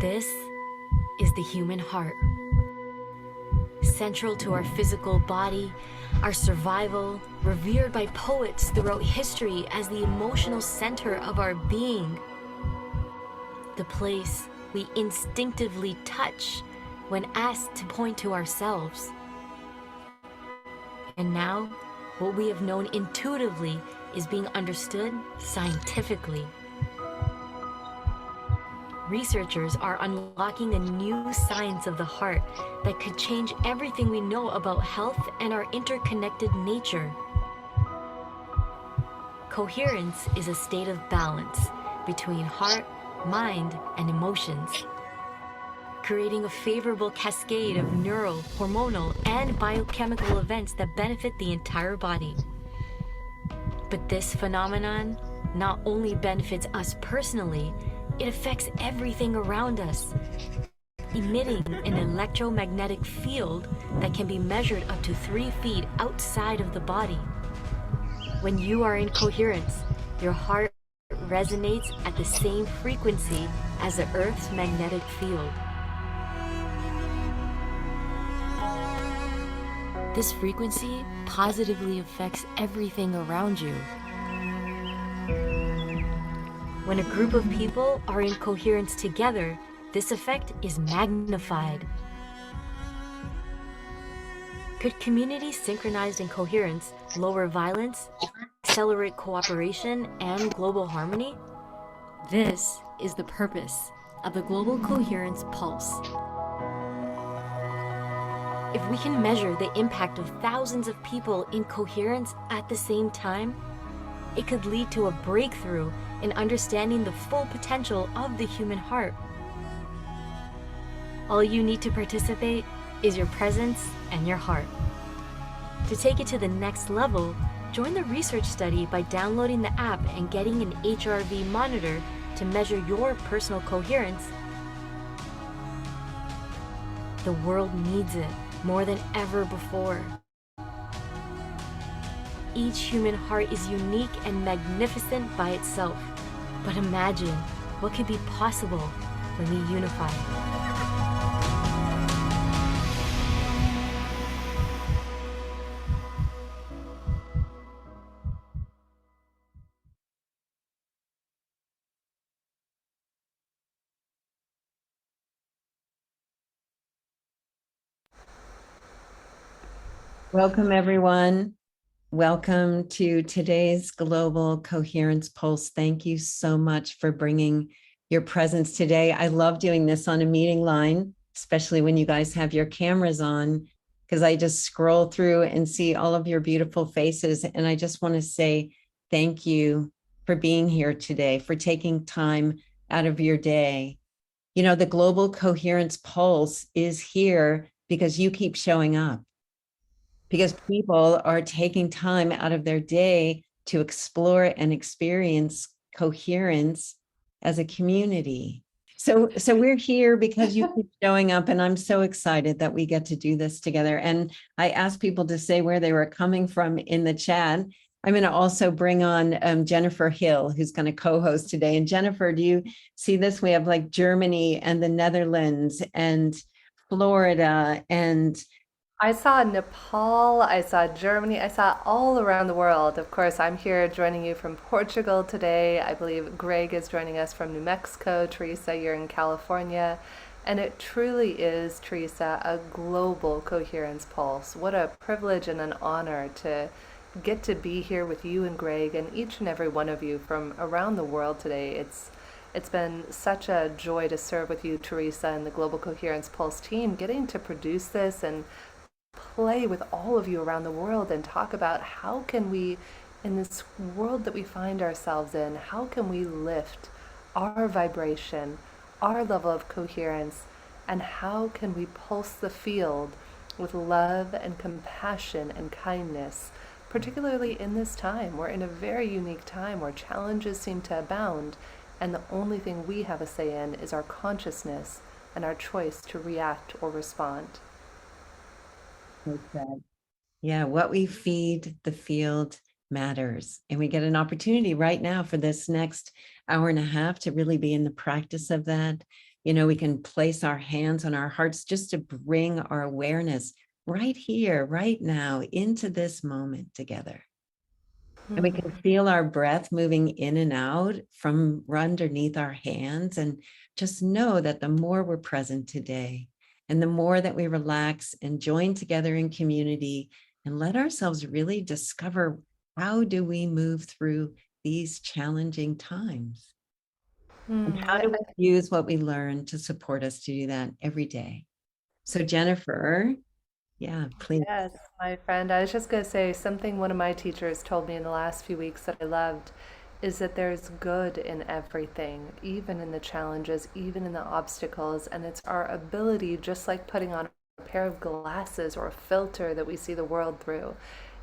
This is the human heart. Central to our physical body, our survival, revered by poets throughout history as the emotional center of our being. The place we instinctively touch when asked to point to ourselves. And now, what we have known intuitively is being understood scientifically. Researchers are unlocking a new science of the heart that could change everything we know about health and our interconnected nature. Coherence is a state of balance between heart, mind, and emotions, creating a favorable cascade of neural, hormonal, and biochemical events that benefit the entire body. But this phenomenon not only benefits us personally, it affects everything around us, emitting an electromagnetic field that can be measured up to 3 feet outside of the body. When you are in coherence, your heart resonates at the same frequency as the Earth's magnetic field. This frequency positively affects everything around you. When a group of people are in coherence together, this effect is magnified. Could communities synchronized in coherence lower violence, accelerate cooperation, and global harmony? This is the purpose of the Global Coherence Pulse. If we can measure the impact of thousands of people in coherence at the same time, it could lead to a breakthrough in understanding the full potential of the human heart. All you need to participate is your presence and your heart. To take it to the next level, join the research study by downloading the app and getting an HRV monitor to measure your personal coherence. The world needs it more than ever before. Each human heart is unique and magnificent by itself. But imagine what could be possible when we unify. Welcome, everyone. Welcome to today's Global Coherence Pulse. Thank you so much for bringing your presence today. I love doing this on a meeting line, especially when you guys have your cameras on, because I just scroll through and see all of your beautiful faces. And I just want to say thank you for being here today, for taking time out of your day. You know, the Global Coherence Pulse is here because you keep showing up, because people are taking time out of their day to explore and experience coherence as a community. So we're here because you keep showing up, and I'm so excited that we get to do this together. And I asked people to say where they were coming from in the chat. I'm going to also bring on Jennifer Hill, who's going to co-host today. And Jennifer, do you see this? We have like Germany and the Netherlands and Florida, and I saw Nepal, I saw Germany, I saw all around the world. Of course, I'm here joining you from Portugal today. I believe Gregg is joining us from New Mexico. Teresa, you're in California. And it truly is, Teresa, a global coherence pulse. What a privilege and an honor to get to be here with you and Gregg and each and every one of you from around the world today. It's been such a joy to serve with you, Teresa, and the Global Coherence Pulse team, getting to produce this and play with all of you around the world and talk about how can we, in this world that we find ourselves in, how can we lift our vibration, our level of coherence, and how can we pulse the field with love and compassion and kindness, particularly in this time. We're in a very unique time where challenges seem to abound, and the only thing we have a say in is our consciousness and our choice to react or respond. yeah, what we feed the field matters. And we get an opportunity right now for this next hour and a half to really be in the practice of that, We can place our hands on our hearts just to bring our awareness right here, right now, into this moment together. And we can feel our breath moving in and out from underneath our hands, and just know that the more we're present today, and the more that we relax and join together in community and let ourselves really discover, how do we move through these challenging times? And how do we use what we learn to support us to do that every day? So Jennifer, yeah, please. Yes, my friend. I was just going to say something one of my teachers told me in the last few weeks that I loved is that there's good in everything, even in the challenges, even in the obstacles. And it's our ability, just like putting on a pair of glasses or a filter that we see the world through,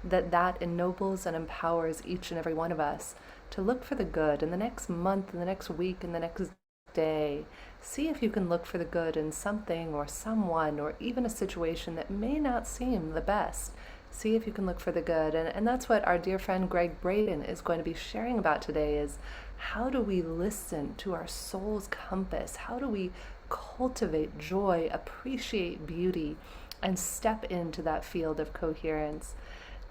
that ennobles and empowers each and every one of us to look for the good in the next month, in the next week, in the next day. See if you can look for the good in something or someone or even a situation that may not seem the best. See if you can look for the good. And that's what our dear friend Gregg Braden is going to be sharing about today, is how do we listen to our soul's compass? How do we cultivate joy, appreciate beauty, and step into that field of coherence?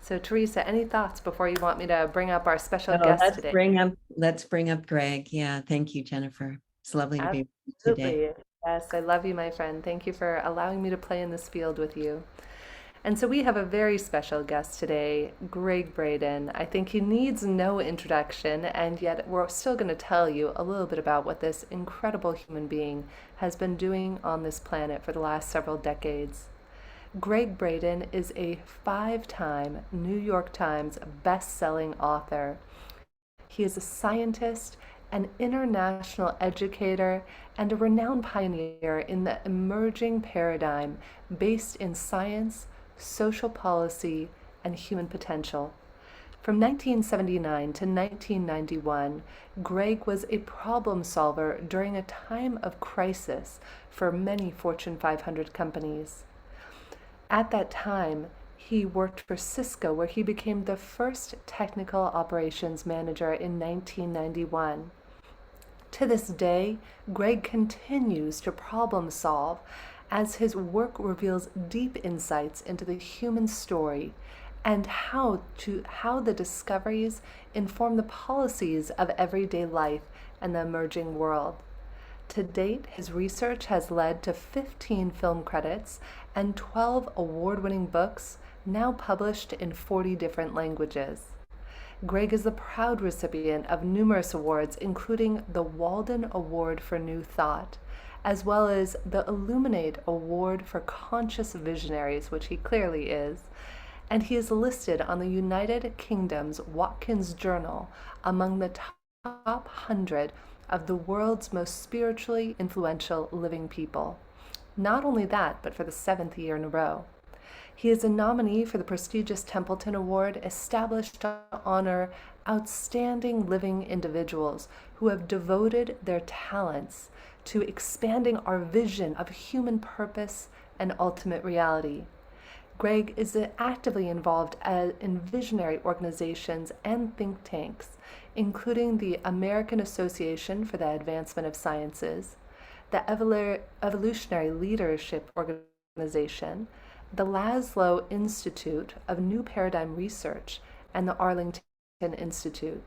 So Teresa, any thoughts before you want me to bring up our special guest today? Let's bring up Gregg. Yeah, thank you, Jennifer. It's lovely to be with you today. Absolutely. Yes, I love you, my friend. Thank you for allowing me to play in this field with you. And so we have a very special guest today, Gregg Braden. I think he needs no introduction, and yet we're still going to tell you a little bit about what this incredible human being has been doing on this planet for the last several decades. Gregg Braden is a 5-time New York Times best-selling author. He is a scientist, an international educator, and a renowned pioneer in the emerging paradigm based in science, social policy, and human potential. From 1979 to 1991, Gregg was a problem solver during a time of crisis for many Fortune 500 companies. At that time, he worked for Cisco, where he became the first technical operations manager in 1991. To this day, Gregg continues to problem solve as his work reveals deep insights into the human story and how the discoveries inform the policies of everyday life and the emerging world. To date, his research has led to 15 film credits and 12 award-winning books, now published in 40 different languages. Gregg is the proud recipient of numerous awards, including the Walden Award for New Thought, as well as the Illuminate Award for Conscious Visionaries, which he clearly is, and he is listed on the United Kingdom's Watkins Journal among the top 100 of the world's most spiritually influential living people. Not only that, but for the 7th year in a row. He is a nominee for the prestigious Templeton Award, established to honor outstanding living individuals who have devoted their talents to expanding our vision of human purpose and ultimate reality. Gregg is actively involved in visionary organizations and think tanks, including the American Association for the Advancement of Sciences, the Evolutionary Leadership Organization, the Laszlo Institute of New Paradigm Research, and the Arlington Institute.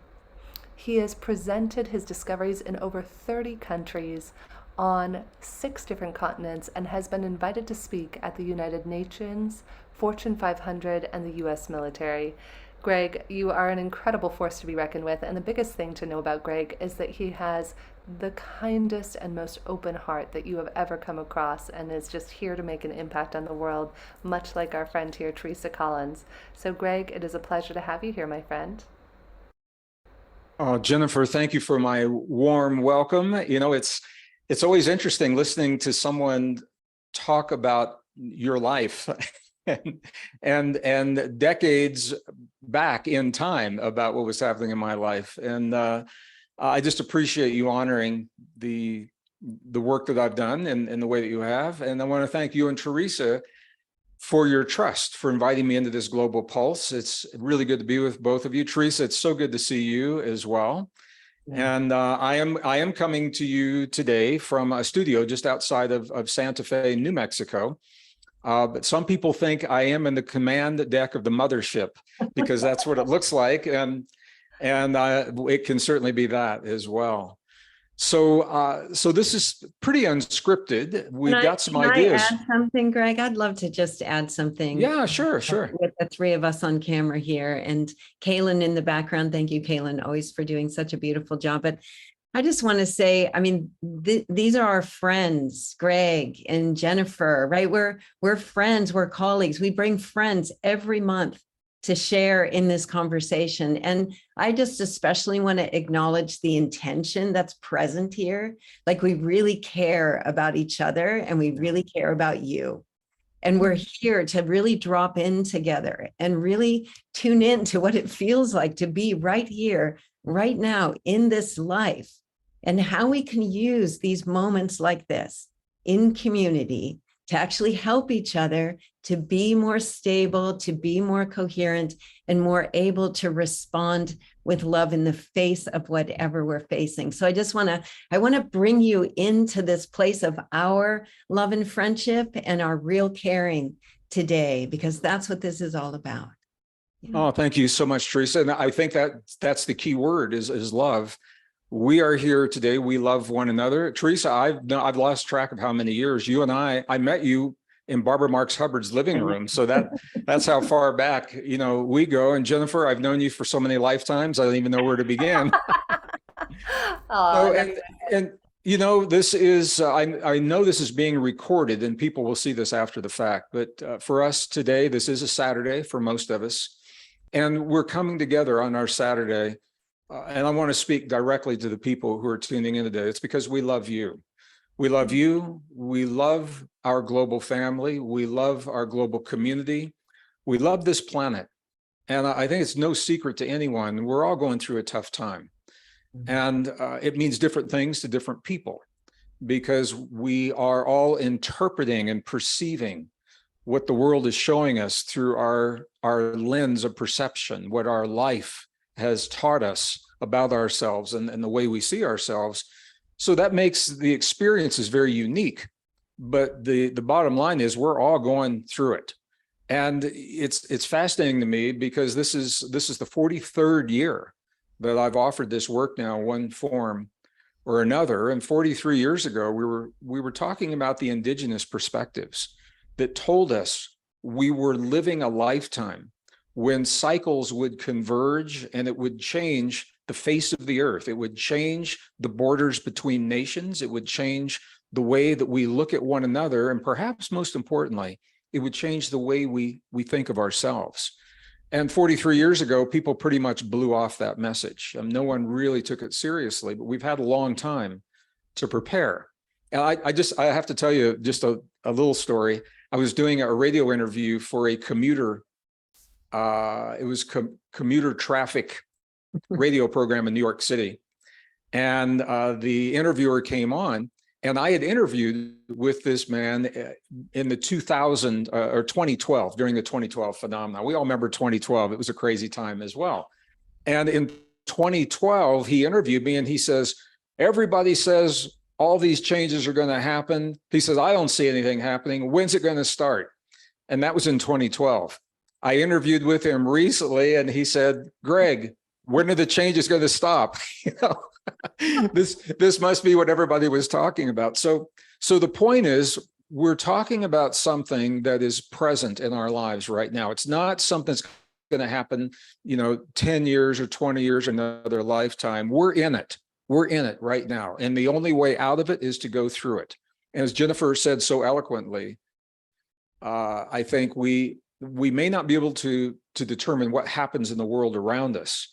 He has presented his discoveries in over 30 countries on 6 different continents and has been invited to speak at the United Nations, Fortune 500, and the U.S. military. Gregg, you are an incredible force to be reckoned with, and the biggest thing to know about Gregg is that he has the kindest and most open heart that you have ever come across, and is just here to make an impact on the world, much like our friend here, Teresa Collins. So Gregg, it is a pleasure to have you here, my friend. Oh, Jennifer, thank you for my warm welcome. It's always interesting listening to someone talk about your life and decades back in time about what was happening in my life. And I just appreciate you honoring the work that I've done and the way that you have. And I want to thank you and Teresa for your trust, for inviting me into this global pulse. It's really good to be with both of you. Teresa, it's so good to see you as well. And I am coming to you today from a studio just outside of Santa Fe, New Mexico. But some people think I am in the command deck of the mothership because that's what it looks like, and it can certainly be that as well. So this is pretty unscripted. We've got some ideas. Can I add something, Greg? I'd love to just add something. Yeah, sure. With the three of us on camera here, and Kaylin in the background. Thank you, Kaylin, always for doing such a beautiful job. But I just want to say, I mean, these are our friends, Greg and Jennifer, right? We're friends, we're colleagues. We bring friends every month to share in this conversation. And I just especially want to acknowledge the intention that's present here. Like, we really care about each other and we really care about you. And we're here to really drop in together and really tune in to what it feels like to be right here, right now in this life, and how we can use these moments like this in community to actually help each other to be more stable, to be more coherent, and more able to respond with love in the face of whatever we're facing. So I want to bring you into this place of our love and friendship and our real caring today, because that's what this is all about. Oh, thank you so much, Teresa. And I think that's the key word is love. We are here today. We love one another. Teresa, I've lost track of how many years. You and I met you in Barbara Marx Hubbard's living room. So that's how far back, we go. And Jennifer, I've known you for so many lifetimes, I don't even know where to begin. This is, I know this is being recorded and people will see this after the fact, but for us today, this is a Saturday for most of us. And we're coming together on our Saturday. And I want to speak directly to the people who are tuning in today. It's because we love you. We love you. We love our global family. We love our global community. We love this planet. And I think it's no secret to anyone, we're all going through a tough time. And it means different things to different people, because we are all interpreting and perceiving what the world is showing us through our lens of perception, what our life has taught us about ourselves and the way we see ourselves. So that makes the experiences very unique. But the bottom line is we're all going through it. And it's fascinating to me because this is the 43rd year that I've offered this work now, one form or another. And 43 years ago, we were talking about the indigenous perspectives that told us we were living a lifetime when cycles would converge and it would change the face of the earth. It would change the borders between nations. It would change the way that we look at one another. And perhaps most importantly, it would change the way we think of ourselves. And 43 years ago, people pretty much blew off that message. No one really took it seriously, but we've had a long time to prepare. And I have to tell you just a little story. I was doing a radio interview for a commuter commuter traffic radio program in New York City. And the interviewer came on, and I had interviewed with this man in the 2012, during the 2012 phenomenon. We all remember 2012. It was a crazy time as well. And in 2012, he interviewed me and he says, everybody says all these changes are going to happen. He says, I don't see anything happening. When's it going to start? And that was in 2012. I interviewed with him recently and he said, Greg, when are the changes going to stop? This must be what everybody was talking about. So the point is, we're talking about something that is present in our lives right now. It's not something that's going to happen, 10 years or 20 years or another lifetime. We're in it. We're in it right now. And the only way out of it is to go through it. And as Jennifer said so eloquently, I think we may not be able to determine what happens in the world around us,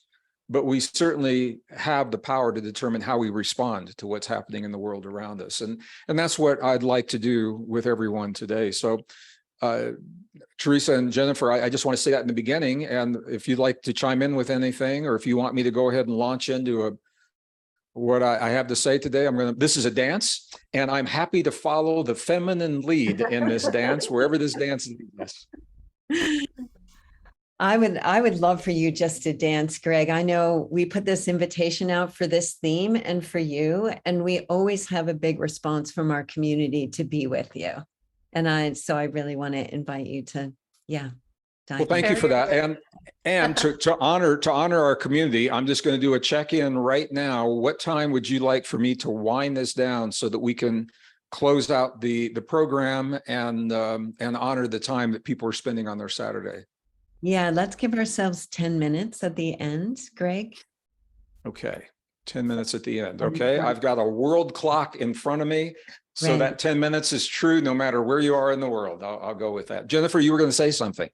but we certainly have the power to determine how we respond to what's happening in the world around us. And that's what I'd like to do with everyone today. So Teresa and Jennifer, I just want to say that in the beginning. And if you'd like to chime in with anything, or if you want me to go ahead and launch into what I have to say today, this is a dance, and I'm happy to follow the feminine lead in this dance, wherever this dance leads us. I would love for you just to dance, Gregg. I know we put this invitation out for this theme and for you, and we always have a big response from our community to be with you. And so I really want to invite you to, yeah. Well, thank you for that. And to honor our community, I'm just going to do a check-in right now. What time would you like for me to wind this down so that we can close out the program and honor the time that people are spending on their Saturday? Yeah, let's give ourselves 10 minutes at the end, Gregg. Okay, 10 minutes at the end. Okay, I've got a world clock in front of me. So that 10 minutes is true no matter where you are in the world. I'll go with that. Jennifer, you were going to say something.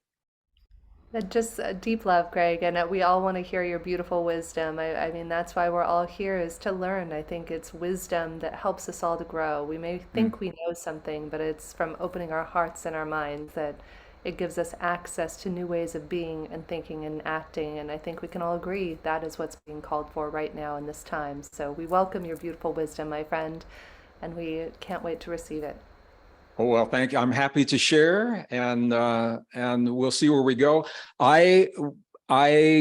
Just deep love, Gregg, and we all want to hear your beautiful wisdom. I mean, that's why we're all here, is to learn. I think it's wisdom that helps us all to grow. We may think we know something, but it's from opening our hearts and our minds that it gives us access to new ways of being and thinking and acting. And I think we can all agree that is what's being called for right now in this time. So we welcome your beautiful wisdom, my friend, and we can't wait to receive it. Oh, well, thank you. I'm happy to share, and we'll see where we go. I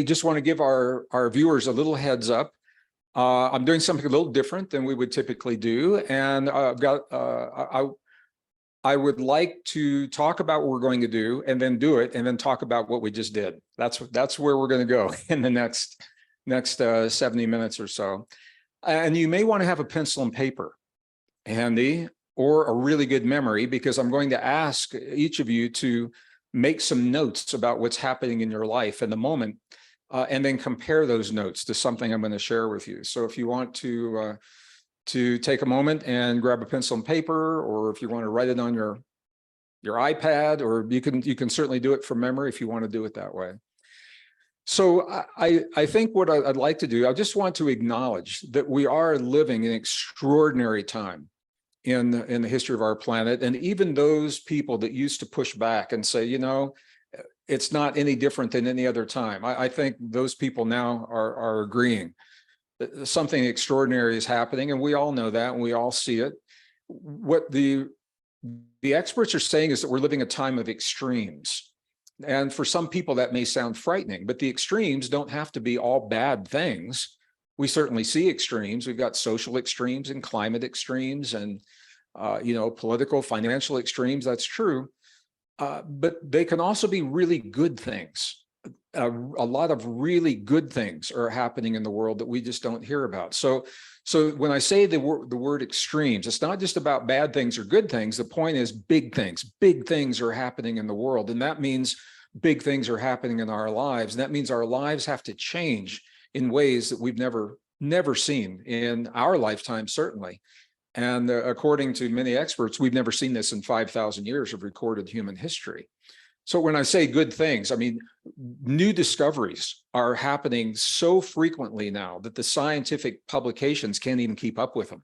just want to give our viewers a little heads up. I'm doing something a little different than we would typically do, and I've got I would like to talk about what we're going to do, and then do it, and then talk about what we just did. That's where we're going to go in the next 70 minutes or so. And you may want to have a pencil and paper handy, or a really good memory, because I'm going to ask each of you to make some notes about what's happening in your life in the moment, and then compare those notes to something I'm going to share with you. So if you want to take a moment and grab a pencil and paper, or if you want to write it on your iPad, or you can certainly do it from memory if you want to do it that way. So I think what I'd like to do, I just want to acknowledge that we are living an extraordinary time in the history of our planet. And even those people that used to push back and say, you know, it's not any different than any other time, I think those people now are agreeing that something extraordinary is happening, and we all know that, and we all see it. What the experts are saying is that we're living a time of extremes. And for some people that may sound frightening, but the extremes don't have to be all bad things. We certainly see extremes. We've got social extremes and climate extremes and, political, financial extremes. That's true. But they can also be really good things. A lot of really good things are happening in the world that we just don't hear about. So when I say the word extremes, it's not just about bad things or good things. The point is big things. Big things are happening in the world. And that means big things are happening in our lives. And that means our lives have to change in ways that we've never seen in our lifetime, certainly. And according to many experts, we've never seen this in 5,000 years of recorded human history. So when I say good things, I mean, new discoveries are happening so frequently now that the scientific publications can't even keep up with them.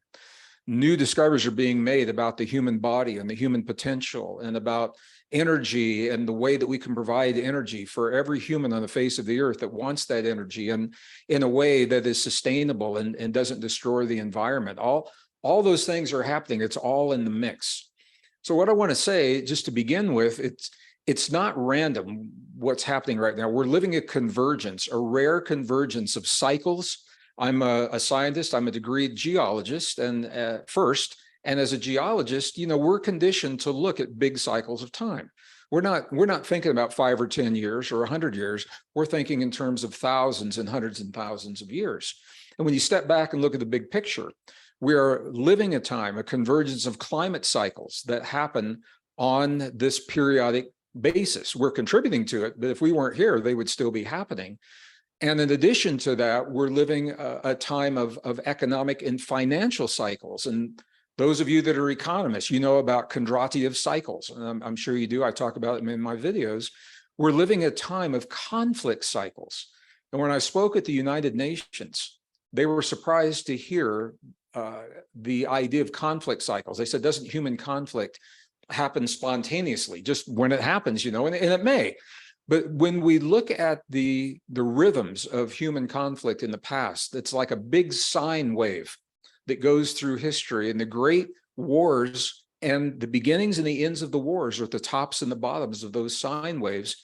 New discoveries are being made about the human body and the human potential, and about energy and the way that we can provide energy for every human on the face of the earth that wants that energy, and in a way that is sustainable and doesn't destroy the environment. All those things are happening. It's all in the mix. So what I want to say, just to begin with, it's not random what's happening right now. We're living a convergence, a rare convergence of cycles. I'm a scientist. I'm a degreed geologist, and as a geologist, we're conditioned to look at big cycles of time. We're not thinking about 5 or 10 years or 100 years. We're thinking in terms of thousands and hundreds and thousands of years. And when you step back and look at the big picture, we are living a time, a convergence of climate cycles that happen on this periodic basis. We're contributing to it, but if we weren't here, they would still be happening. And in addition to that, we're living a time of economic and financial cycles. And those of you that are economists, you know about Kondratyev's cycles. I'm sure you do. I talk about them in my videos. We're living a time of conflict cycles. And when I spoke at the United Nations, they were surprised to hear the idea of conflict cycles. They said, doesn't human conflict happen spontaneously, just when it happens, and it may. But when we look at the rhythms of human conflict in the past, it's like a big sine wave that goes through history, and the great wars and the beginnings and the ends of the wars are at the tops and the bottoms of those sine waves.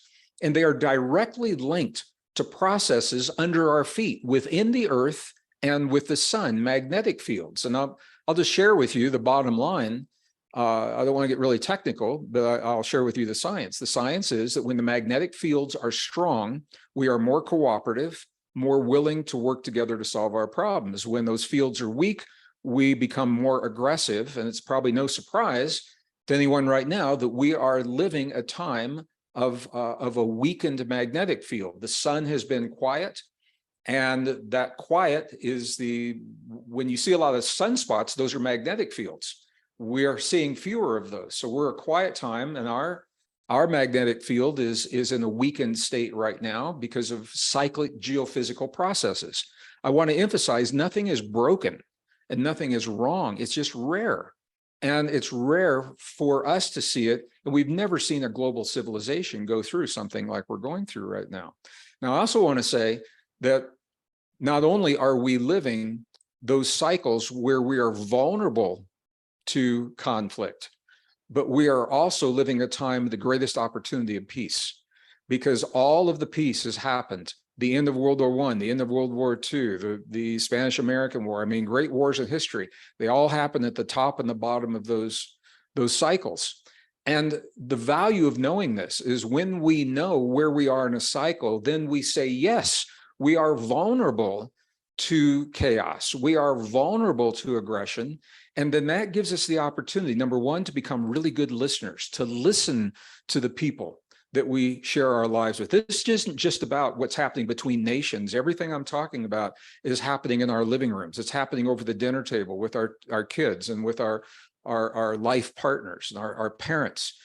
and they are directly linked to processes under our feet within the earth and with the sun, magnetic fields. And I'll just share with you the bottom line. I don't want to get really technical, but I'll share with you the science. The science is that when the magnetic fields are strong, we are more cooperative, more willing to work together to solve our problems. When those fields are weak, we become more aggressive. And it's probably no surprise to anyone right now that we are living a time of a weakened magnetic field. The sun has been quiet. And that quiet is when you see a lot of sunspots, those are magnetic fields. We are seeing fewer of those. So we're a quiet time, and our magnetic field is in a weakened state right now because of cyclic geophysical processes. I want to emphasize nothing is broken and nothing is wrong. It's just rare. And it's rare for us to see it. And we've never seen a global civilization go through something like we're going through right now. Now, I also want to say that not only are we living those cycles where we are vulnerable to conflict, but we are also living a time of the greatest opportunity of peace, because all of the peace has happened. The end of World War I, the end of World War II, the Spanish-American War, I mean, great wars in history, they all happen at the top and the bottom of those cycles. And the value of knowing this is when we know where we are in a cycle, then we say, yes, we are vulnerable to chaos. We are vulnerable to aggression. And then that gives us the opportunity, number one, to become really good listeners, to listen to the people that we share our lives with. This isn't just about what's happening between nations. Everything I'm talking about is happening in our living rooms. It's happening over the dinner table with our kids and with our life partners and our parents.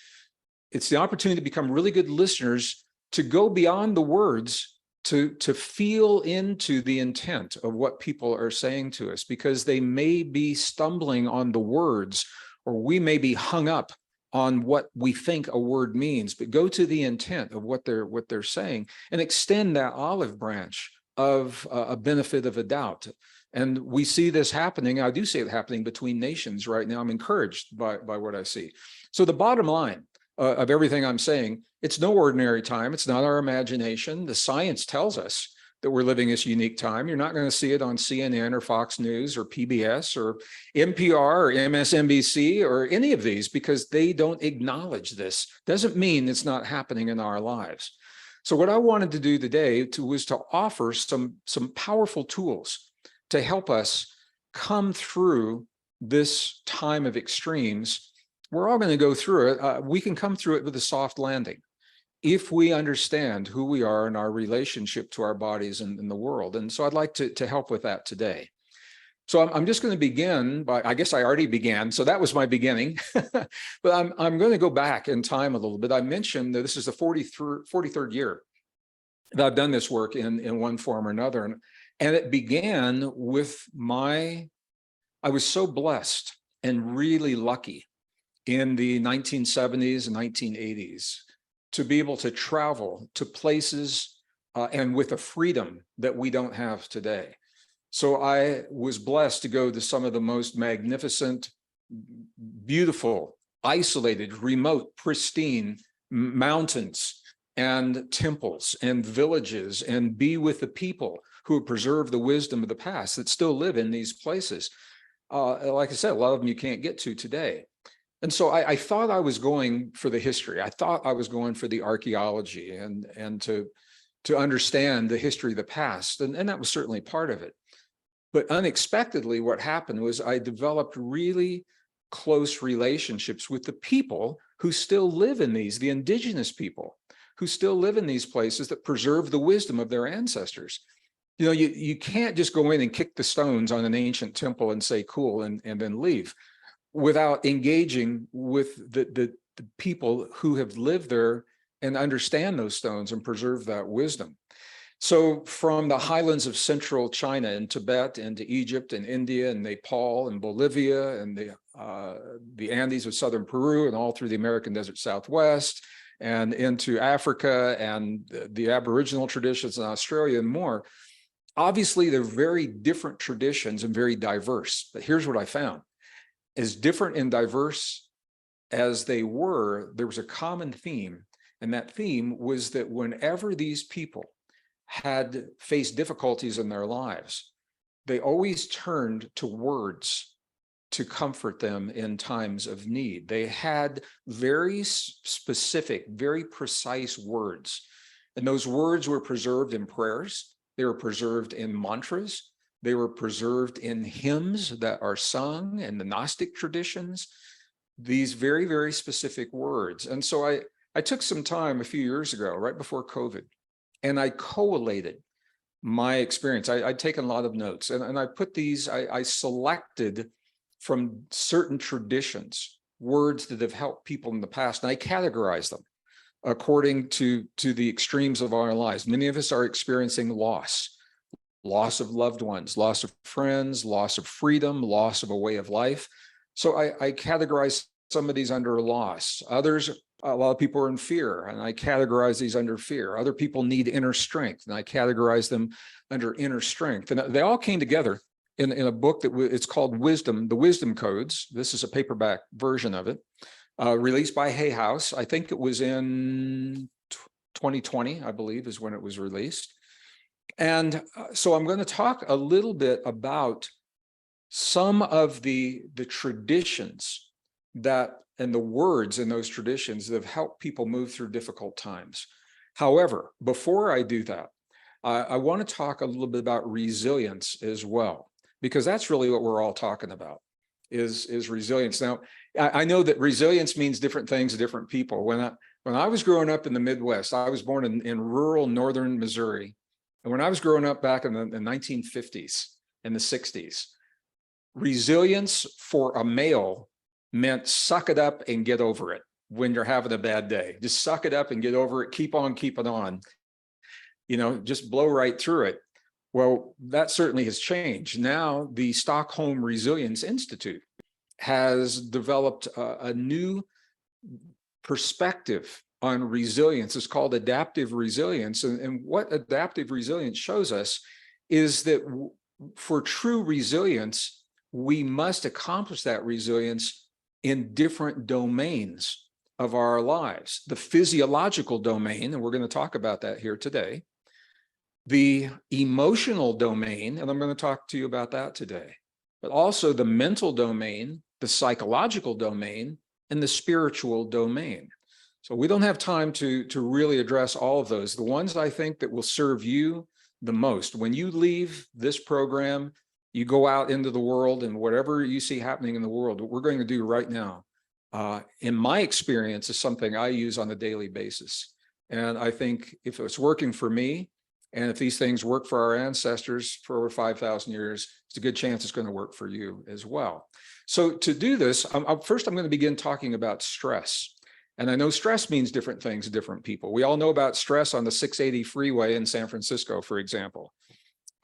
It's the opportunity to become really good listeners, to go beyond the words, to feel into the intent of what people are saying to us, because they may be stumbling on the words, or we may be hung up on what we think a word means, but go to the intent of what they're saying and extend that olive branch of a benefit of a doubt. And we see this happening. I do see it happening between nations right now. I'm encouraged by what I see. So the bottom line of everything I'm saying, it's no ordinary time. It's not our imagination. The science tells us that we're living this unique time. You're not going to see it on CNN or Fox News or PBS or NPR or MSNBC or any of these, because they don't acknowledge this. Doesn't mean it's not happening in our lives. So what I wanted to do today was to offer some powerful tools to help us come through this time of extremes. We're all going to go through it. We can come through it with a soft landing if we understand who we are and our relationship to our bodies and the world. And so I'd like to help with that today. So I'm just going to begin by, I guess I already began, so that was my beginning. But I'm going to go back in time a little bit. I mentioned that this is the 43rd year that I've done this work in one form or another. And it began with I was so blessed and really lucky in the 1970s and 1980s to be able to travel to places and with a freedom that we don't have today. So I was blessed to go to some of the most magnificent, beautiful, isolated, remote, pristine mountains and temples and villages, and be with the people who have preserved the wisdom of the past that still live in these places. Like I said, a lot of them you can't get to today. And so I thought I was going for the history. I thought I was going for the archaeology and to understand the history of the past. And that was certainly part of it. But unexpectedly, what happened was I developed really close relationships with the people who still live in the indigenous people who still live in these places that preserve the wisdom of their ancestors. You know, you can't just go in and kick the stones on an ancient temple and say, cool, and then leave, without engaging with the people who have lived there and understand those stones and preserve that wisdom. So from the highlands of central China and Tibet and to Egypt and India and Nepal and Bolivia and the Andes of southern Peru and all through the American desert Southwest and into Africa and the Aboriginal traditions in Australia and more, obviously they're very different traditions and very diverse. But here's what I found. As different and diverse as they were, there was a common theme, And that theme was that whenever these people had faced difficulties in their lives, they always turned to words to comfort them in times of need. They had very specific, very precise words. And those words were preserved in prayers. They were preserved in mantras. They were preserved in hymns that are sung in the Gnostic traditions. These very, very specific words. And so I took some time a few years ago, right before COVID, and I collated my experience. I'd taken a lot of notes, and I put these, I selected from certain traditions, words that have helped people in the past, and I categorized them according to the extremes of our lives. Many of us are experiencing loss of loved ones, loss of friends, loss of freedom, loss of a way of life. So I categorize some of these under loss. Others, a lot of people are in fear, and I categorize these under fear. Other people need inner strength, and I categorize them under inner strength. And they all came together in a book that it's called Wisdom, the Wisdom Codes. This is a paperback version of it, released by Hay House. I think it was in 2020, I believe, is when it was released. And so I'm going to talk a little bit about some of the traditions that, and the words in those traditions that have helped people move through difficult times. However, before I do that, I want to talk a little bit about resilience as well, because that's really what we're all talking about, is resilience. Now, I know that resilience means different things to different people. When I was growing up in the Midwest, I was born in rural northern Missouri. And when I was growing up back in the 1950s and the 60s, resilience for a male meant suck it up and get over it when you're having a bad day. Just suck it up and get over it. Keep on keeping on. You know, just blow right through it. Well, that certainly has changed. Now, the Stockholm Resilience Institute has developed a new perspective on resilience. It's called adaptive resilience. And what adaptive resilience shows us is that for true resilience, we must accomplish that resilience in different domains of our lives. The physiological domain, and we're going to talk about that here today. The emotional domain, and I'm going to talk to you about that today, but also the mental domain, the psychological domain, and the spiritual domain. So we don't have time to really address all of those. The ones I think that will serve you the most. When you leave this program, you go out into the world, and whatever you see happening in the world, what we're going to do right now, in my experience, is something I use on a daily basis. And I think if it's working for me, and if these things work for our ancestors for over 5,000 years, it's a good chance it's going to work for you as well. So to do this, first I'm going to begin talking about stress. And I know stress means different things to different people. We all know about stress on the 680 freeway in San Francisco, for example.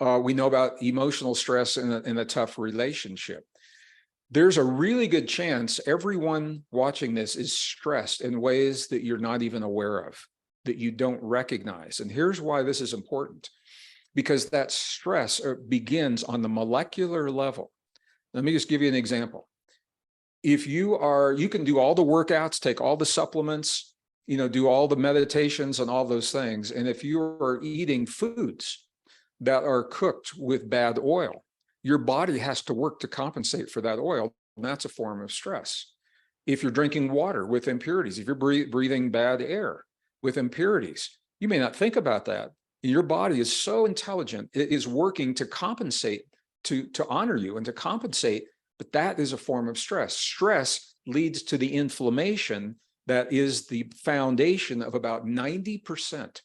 We know about emotional stress in a tough relationship. There's a really good chance everyone watching this is stressed in ways that you're not even aware of, that you don't recognize. And here's why this is important, because that stress begins on the molecular level. Let me just give you an example. If you can do all the workouts, take all the supplements, do all the meditations and all those things. And if you are eating foods that are cooked with bad oil, your body has to work to compensate for that oil. And that's a form of stress. If you're drinking water with impurities, if you're breathing bad air with impurities, you may not think about that. Your body is so intelligent, it is working to compensate, to honor you and to compensate, but that is a form of stress. Stress leads to the inflammation that is the foundation of about 90%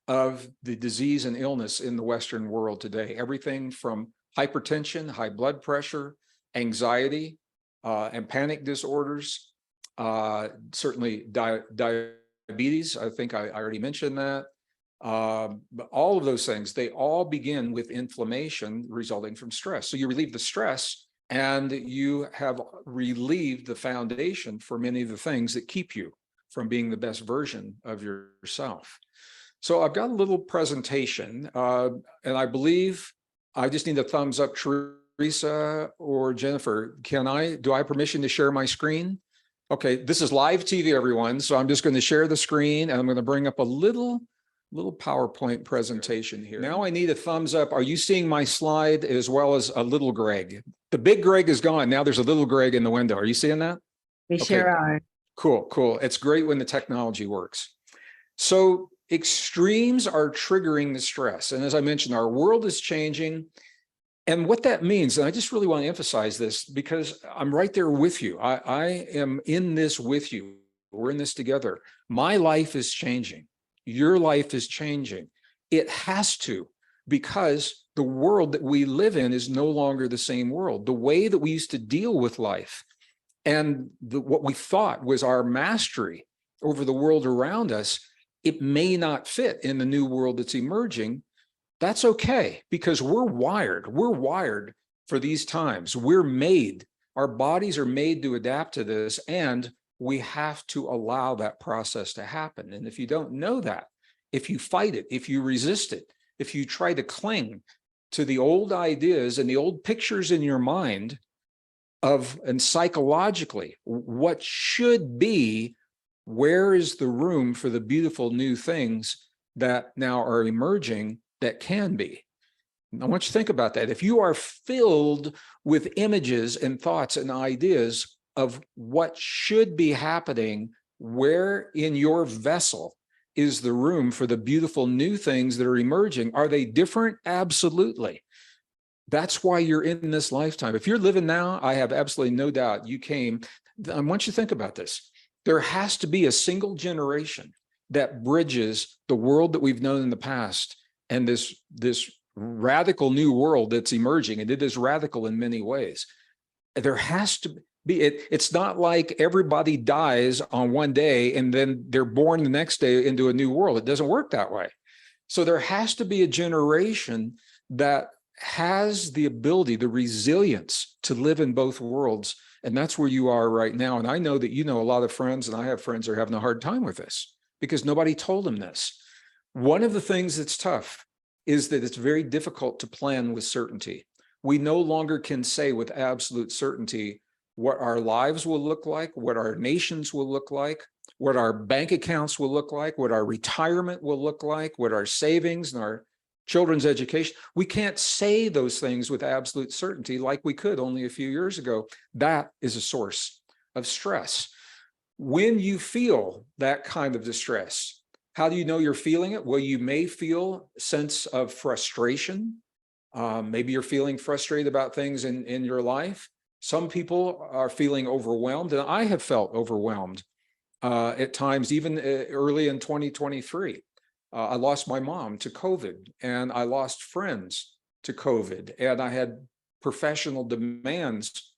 of the disease and illness in the Western world today. Everything from hypertension, high blood pressure, anxiety, and panic disorders, certainly diabetes. I think I already mentioned that. But all of those things, they all begin with inflammation resulting from stress. So you relieve the stress, and you have relieved the foundation for many of the things that keep you from being the best version of yourself. So I've got a little presentation, and I believe I just need a thumbs up, Teresa or Jennifer. Do I have permission to share my screen? Okay, this is live TV, everyone. So I'm just going to share the screen and I'm going to bring up a little PowerPoint presentation here. Now I need a thumbs up. Are you seeing my slide as well as a little Greg? The big Greg is gone. Now there's a little Greg in the window. Are you seeing that? We sure are. Cool, cool. It's great when the technology works. So extremes are triggering the stress. And as I mentioned, our world is changing. And what that means, and I just really want to emphasize this because I'm right there with you. I am in this with you. We're in this together. My life is changing. Your life is changing. It has to, because the world that we live in is no longer the same world. The way that we used to deal with life and what we thought was our mastery over the world around us, it may not fit in the new world that's emerging. That's okay, because we're wired for these times. We're made, our bodies are made to adapt to this, and we have to allow that process to happen. And if you don't know that, if you fight it, if you resist it, if you try to cling to the old ideas and the old pictures in your mind of, and psychologically, what should be, where is the room for the beautiful new things that now are emerging that can be? I want you to think about that. If you are filled with images and thoughts and ideas of what should be happening, where in your vessel is the room for the beautiful new things that are emerging? Are they different? Absolutely. That's why you're in this lifetime. If you're living now, I have absolutely no doubt you came. I want you to think about this. There has to be a single generation that bridges the world that we've known in the past and this radical new world that's emerging, and it is radical in many ways. There has to be, it's not like everybody dies on one day and then they're born the next day into a new world. It doesn't work that way. So there has to be a generation that has the ability, the resilience to live in both worlds. And that's where you are right now. And I know that you know a lot of friends, and I have friends that are having a hard time with this because nobody told them this. One of the things that's tough is that it's very difficult to plan with certainty. We no longer can say with absolute certainty what our lives will look like, what our nations will look like, what our bank accounts will look like, what our retirement will look like, what our savings and our children's education. We can't say those things with absolute certainty like we could only a few years ago. That is a source of stress. When you feel that kind of distress, how do you know you're feeling it? Well, you may feel a sense of frustration. Maybe you're feeling frustrated about things in your life. Some people are feeling overwhelmed, and I have felt overwhelmed at times, even early in 2023. I lost my mom to COVID, and I lost friends to COVID, and I had professional demands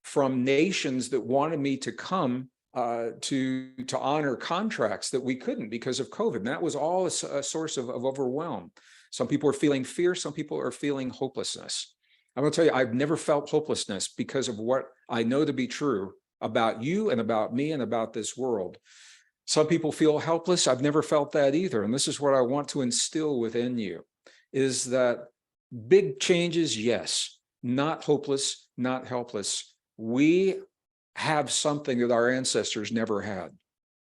from nations that wanted me to come to honor contracts that we couldn't because of COVID. And that was all a source of overwhelm. Some people are feeling fear. Some people are feeling hopelessness. I'm going to tell you, I've never felt hopelessness because of what I know to be true about you and about me and about this world. Some people feel helpless. I've never felt that either. And this is what I want to instill within you, is that big changes, yes, not hopeless, not helpless. We have something that our ancestors never had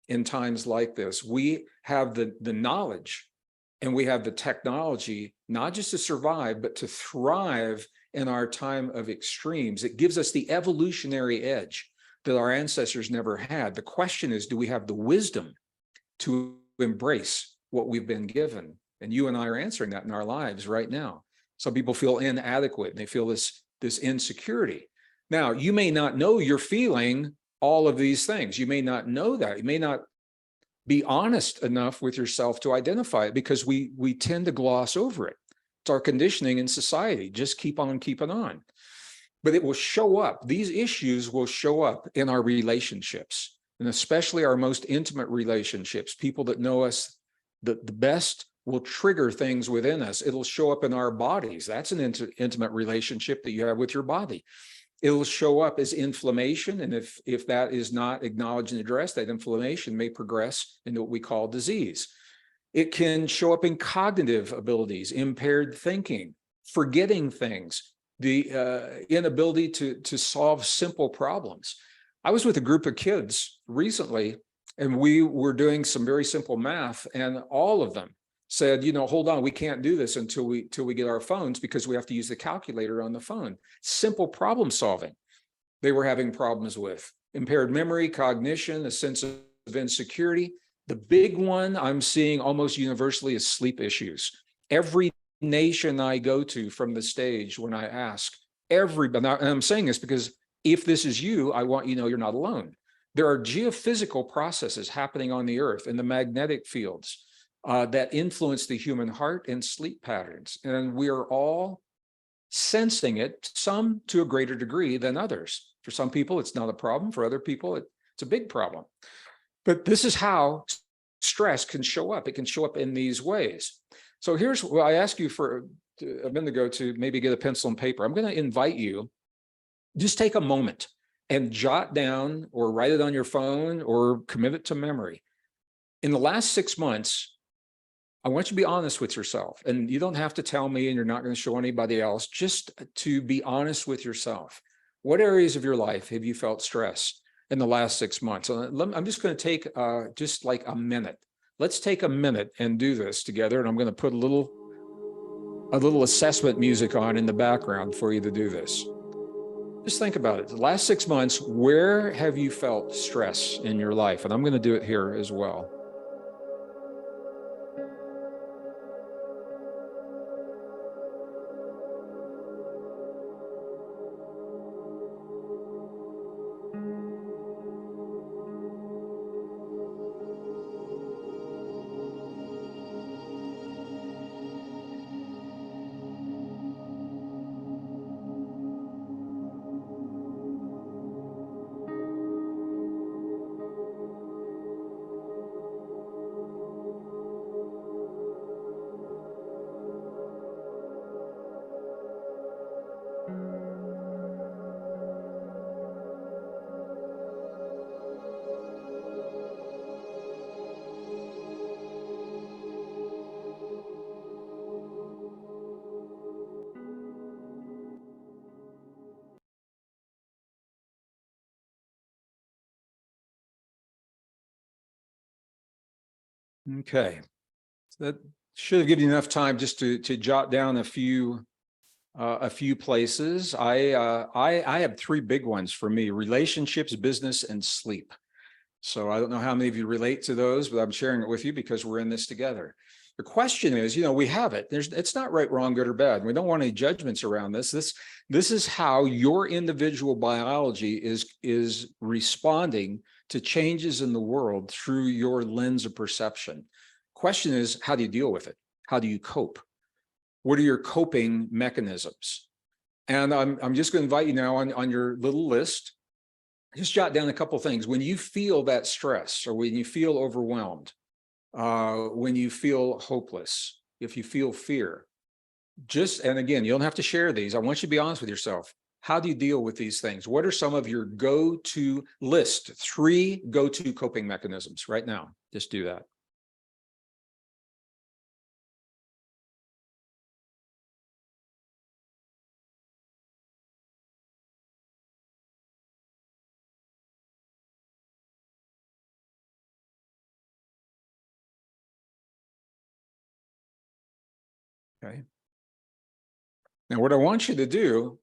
in times like this. We have the knowledge and we have the technology, not just to survive, but to thrive in our time of extremes. It gives us the evolutionary edge that our ancestors never had. The question is, do we have the wisdom to embrace what we've been given? And you and I are answering that in our lives right now. Some people feel inadequate and they feel this insecurity. Now, you may not know you're feeling all of these things. You may not know that. You may not be honest enough with yourself to identify it because we tend to gloss over it. It's our conditioning in society. Just keep on keeping on. But it will show up. These issues will show up in our relationships, and especially our most intimate relationships. People that know us the best will trigger things within us. It'll show up in our bodies. That's an intimate relationship that you have with your body. It'll show up as inflammation. And if that is not acknowledged and addressed, that inflammation may progress into what we call disease. It can show up in cognitive abilities, impaired thinking, forgetting things, the inability to solve simple problems. I was with a group of kids recently, and we were doing some very simple math, and all of them said, hold on, we can't do this until we get our phones, because we have to use the calculator on the phone. Simple problem solving. They were having problems with impaired memory, cognition, a sense of insecurity. The big one I'm seeing almost universally is sleep issues. Every nation I go to from the stage, when I ask everybody, and I'm saying this because if this is you, I want you to know you're not alone. There are geophysical processes happening on the earth in the magnetic fields that influence the human heart and sleep patterns. And we are all sensing it, some to a greater degree than others. For some people, it's not a problem. For other people, it's a big problem. But this is how stress can show up. It can show up in these ways. So here's what I asked you for a minute ago, to maybe get a pencil and paper. I'm going to invite you, just take a moment and jot down or write it on your phone or commit it to memory. In the last 6 months, I want you to be honest with yourself. And you don't have to tell me, and you're not going to show anybody else, just to be honest with yourself. What areas of your life have you felt stress in the last 6 months? I'm just going to take just like a minute. Let's take a minute and do this together. And I'm going to put a little assessment music on in the background for you to do this. Just think about it. The last 6 months, where have you felt stress in your life? And I'm going to do it here as well. Okay, so that should have given you enough time just to jot down a few places. I have 3 big ones for me: relationships, business, and sleep. So I don't know how many of you relate to those, but I'm sharing it with you because we're in this together. The question is, we have it. It's not right, wrong, good, or bad. We don't want any judgments around this. This is how your individual biology is responding to changes in the world through your lens of perception. Question is, how do you deal with it? How do you cope? What are your coping mechanisms? And I'm just going to invite you now on your little list, just jot down a couple of things. When you feel that stress, or when you feel overwhelmed, when you feel hopeless, if you feel fear, and again, you don't have to share these. I want you to be honest with yourself. How do you deal with these things? What are some of your go-to list? 3 go-to coping mechanisms right now. Just do that. Okay. Now, what I want you to do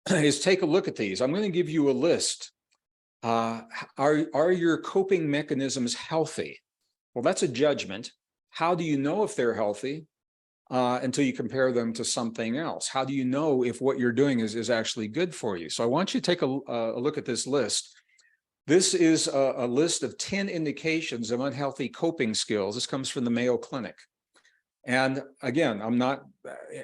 is take a look at these. I'm going to give you a list. Are your coping mechanisms healthy? Well, that's a judgment. How do you know if they're healthy until you compare them to something else? How do you know if what you're doing is actually good for you? So I want you to take a look at this list. This is a list of 10 indications of unhealthy coping skills. This comes from the Mayo Clinic. And again, I'm not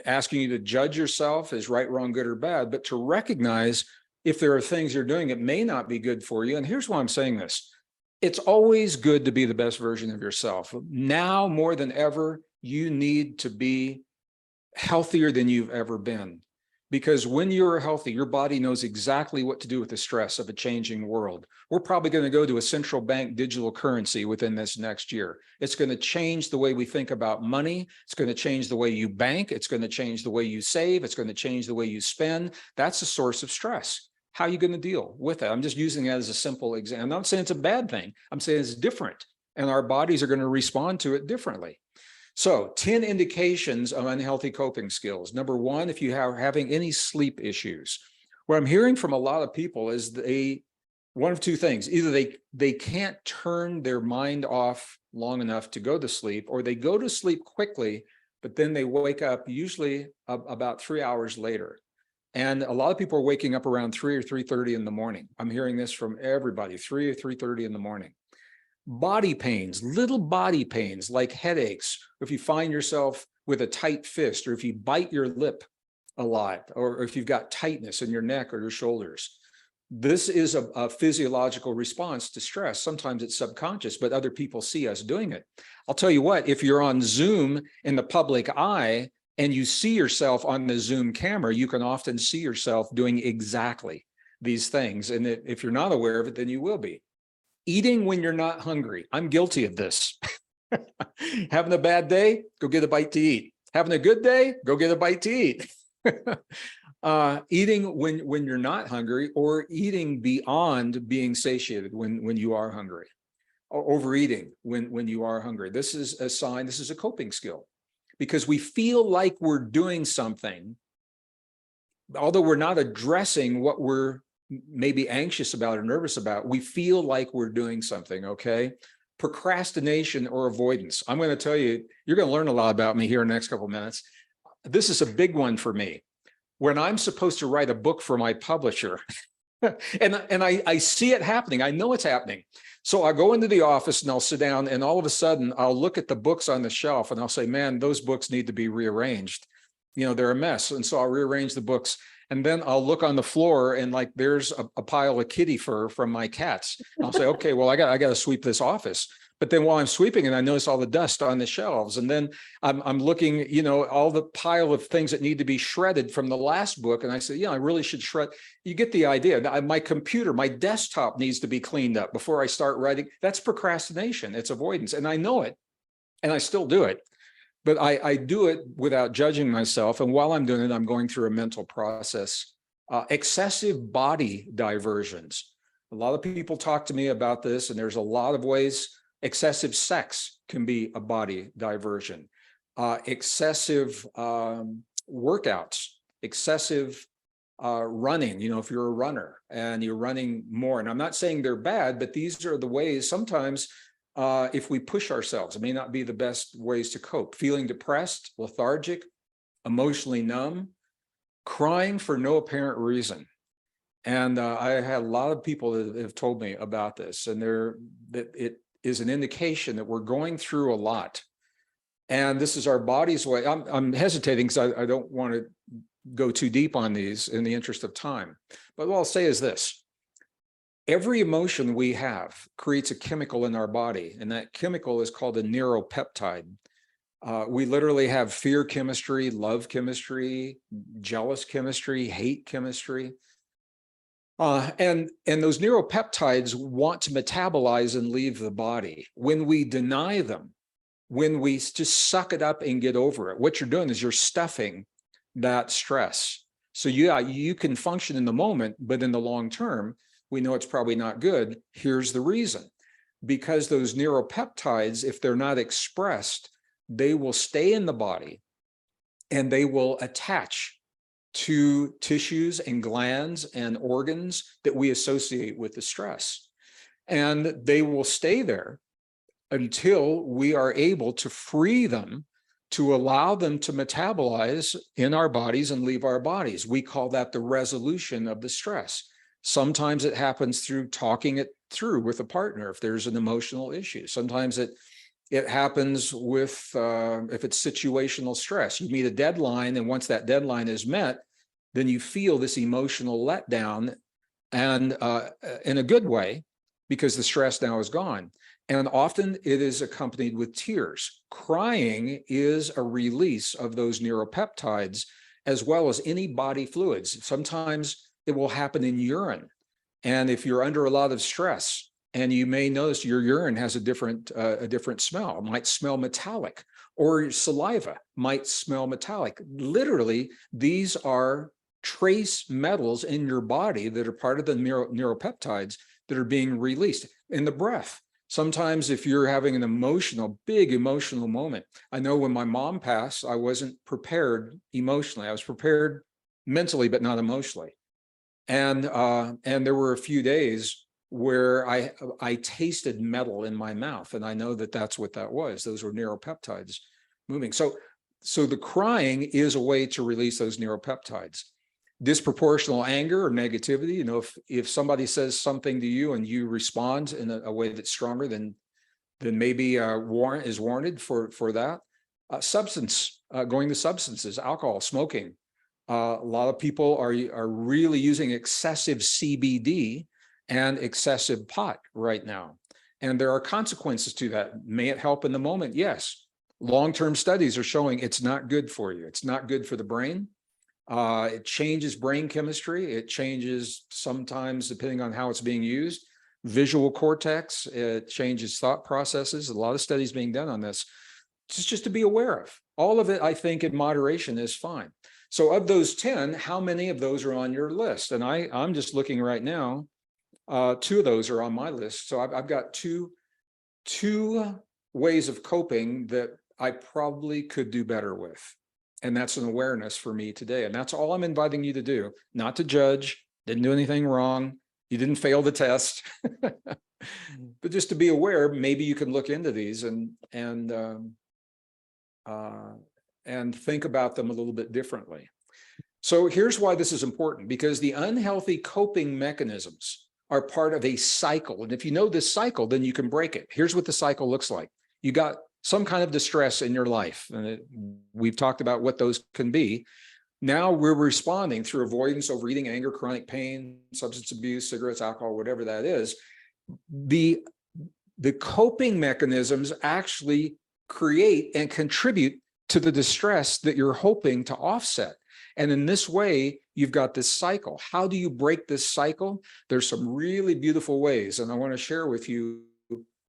asking you to judge yourself as right, wrong, good, or bad, but to recognize if there are things you're doing that may not be good for you. And here's why I'm saying this. It's always good to be the best version of yourself. Now more than ever, you need to be healthier than you've ever been. Because when you're healthy, your body knows exactly what to do with the stress of a changing world. We're probably going to go to a central bank digital currency within this next year. It's going to change the way we think about money. It's going to change the way you bank. It's going to change the way you save. It's going to change the way you spend. That's a source of stress. how are you going to deal with it? I'm just using that as a simple example. I'm not saying it's a bad thing. I'm saying it's different, and our bodies are going to respond to it differently. So 10 indications of unhealthy coping skills. Number one, if you are having any sleep issues, what I'm hearing from a lot of people is one of two things. Either they can't turn their mind off long enough to go to sleep, or they go to sleep quickly, but then they wake up usually about 3 hours later. And a lot of people are waking up around 3 or 3:30 in the morning. I'm hearing this from everybody, 3 or 3:30 in the morning. Body pains, little body pains like headaches, if you find yourself with a tight fist, or if you bite your lip a lot, or if you've got tightness in your neck or your shoulders. This is a physiological response to stress. Sometimes it's subconscious, but other people see us doing it. I'll tell you what, if you're on Zoom in the public eye and you see yourself on the Zoom camera, you can often see yourself doing exactly these things. And if you're not aware of it, then you will be. Eating when you're not hungry. I'm guilty of this. Having a bad day, go get a bite to eat. Having a good day, go get a bite to eat. Eating when you're not hungry, or eating beyond being satiated when you are hungry, or overeating when you are hungry. This is a sign, this is a coping skill, because we feel like we're doing something, although we're not addressing what we're maybe anxious about or nervous about. We feel like we're doing something, okay? Procrastination or avoidance. I'm going to tell you, you're going to learn a lot about me here in the next couple of minutes. This is a big one for me. When I'm supposed to write a book for my publisher, and I see it happening, I know it's happening. So I'll go into the office and I'll sit down, and all of a sudden I'll look at the books on the shelf and I'll say, man, those books need to be rearranged. You know, they're a mess. And so I'll rearrange the books, and then I'll look on the floor and like there's a pile of kitty fur from my cats. I'll say, okay, well, I got to sweep this office. But then while I'm sweeping, and I notice all the dust on the shelves, and then I'm looking, you know, all the pile of things that need to be shredded from the last book. And I say, yeah, I really should shred. You get the idea. My computer, my desktop needs to be cleaned up before I start writing. That's procrastination. It's avoidance. And I know it, and I still do it. But I do it without judging myself. And while I'm doing it, I'm going through a mental process. Excessive body diversions. A lot of people talk to me about this, and there's a lot of ways. Excessive sex can be a body diversion. Excessive workouts, excessive running. You know, if you're a runner and you're running more, and I'm not saying they're bad, but these are the ways sometimes if we push ourselves, it may not be the best ways to cope. Feeling depressed, lethargic, emotionally numb, crying for no apparent reason. And I had a lot of people that have told me about this, and it is an indication that we're going through a lot. And this is our body's way. I'm hesitating because I don't want to go too deep on these in the interest of time. But what I'll say is this. Every emotion we have creates a chemical in our body, and that chemical is called a neuropeptide. We literally have fear chemistry, love chemistry, jealous chemistry, hate chemistry. And those neuropeptides want to metabolize and leave the body. When we deny them, when we just suck it up and get over it, what you're doing is you're stuffing that stress. So yeah, you can function in the moment, but in the long term, we know it's probably not good. Here's the reason. Because those neuropeptides, if they're not expressed, they will stay in the body and they will attach to tissues and glands and organs that we associate with the stress. And they will stay there until we are able to free them, to allow them to metabolize in our bodies and leave our bodies. We call that the resolution of the stress. Sometimes it happens through talking it through with a partner if there's an emotional issue. Sometimes it happens with, if it's situational stress. You meet a deadline, and once that deadline is met, then you feel this emotional letdown, and in a good way, because the stress now is gone. And often it is accompanied with tears. Crying is a release of those neuropeptides, as well as any body fluids. Sometimes it will happen in urine. And if you're under a lot of stress, and you may notice your urine has a different smell, it might smell metallic, or your saliva might smell metallic. Literally, these are trace metals in your body that are part of the neuropeptides that are being released in the breath. Sometimes if you're having an big emotional moment, I know when my mom passed, I wasn't prepared emotionally. I was prepared mentally, but not emotionally. And there were a few days where I tasted metal in my mouth, and I know that that's what that was. Those were neuropeptides moving. So the crying is a way to release those neuropeptides. Disproportional anger or negativity, you know, if somebody says something to you and you respond in a way that's stronger than maybe is warranted for that. Going to substances, alcohol, smoking. A lot of people are really using excessive CBD and excessive pot right now. And there are consequences to that. May it help in the moment? Yes. Long-term studies are showing it's not good for you. It's not good for the brain. It changes brain chemistry. It changes sometimes, depending on how it's being used, visual cortex. It changes thought processes. A lot of studies being done on this. Just to be aware of. All of it, I think, in moderation is fine. So of those 10, how many of those are on your list? And I'm just looking right now. 2 of those are on my list. So I've got two ways of coping that I probably could do better with. And that's an awareness for me today. And that's all I'm inviting you to do, not to judge, didn't do anything wrong. You didn't fail the test, but just to be aware, maybe you can look into these and think about them a little bit differently. So here's why this is important, because the unhealthy coping mechanisms are part of a cycle. And if you know this cycle, then you can break it. Here's what the cycle looks like. You got some kind of distress in your life. And we've talked about what those can be. Now we're responding through avoidance, overeating, anger, chronic pain, substance abuse, cigarettes, alcohol, whatever that is. The coping mechanisms actually create and contribute to the distress that you're hoping to offset. And in this way, you've got this cycle. How do you break this cycle? There's some really beautiful ways. And I want to share with you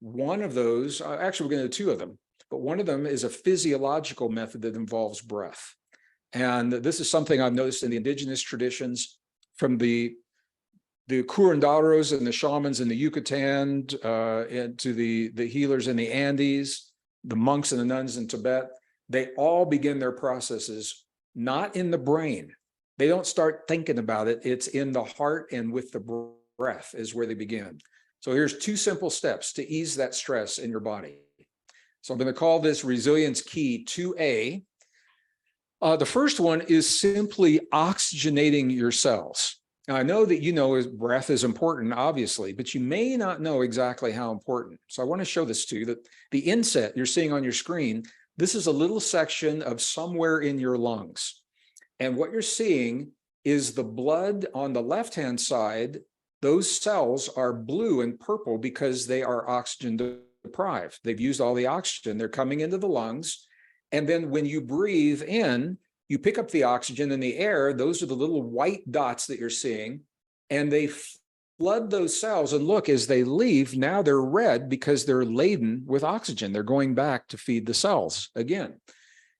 one of those. Actually, we're going to do 2 of them. But one of them is a physiological method that involves breath. And this is something I've noticed in the indigenous traditions, from the curanderos and the shamans in the Yucatan, and to the healers in the Andes, the monks and the nuns in Tibet. They all begin their processes not in the brain. They don't start thinking about it. It's in the heart, and with the breath is where they begin. So here's 2 simple steps to ease that stress in your body. So I'm going to call this Resilience Key 2A. The first one is simply oxygenating your cells. Now, I know that you know breath is important, obviously, but you may not know exactly how important. So I want to show this to you, that the inset you're seeing on your screen, this is a little section of somewhere in your lungs. And what you're seeing is the blood on the left-hand side. Those cells are blue and purple because they are oxygen deprived. They've used all the oxygen. They're coming into the lungs. And then when you breathe in, you pick up the oxygen in the air. Those are the little white dots that you're seeing. And they flood those cells. And look, as they leave, now they're red because they're laden with oxygen. They're going back to feed the cells again.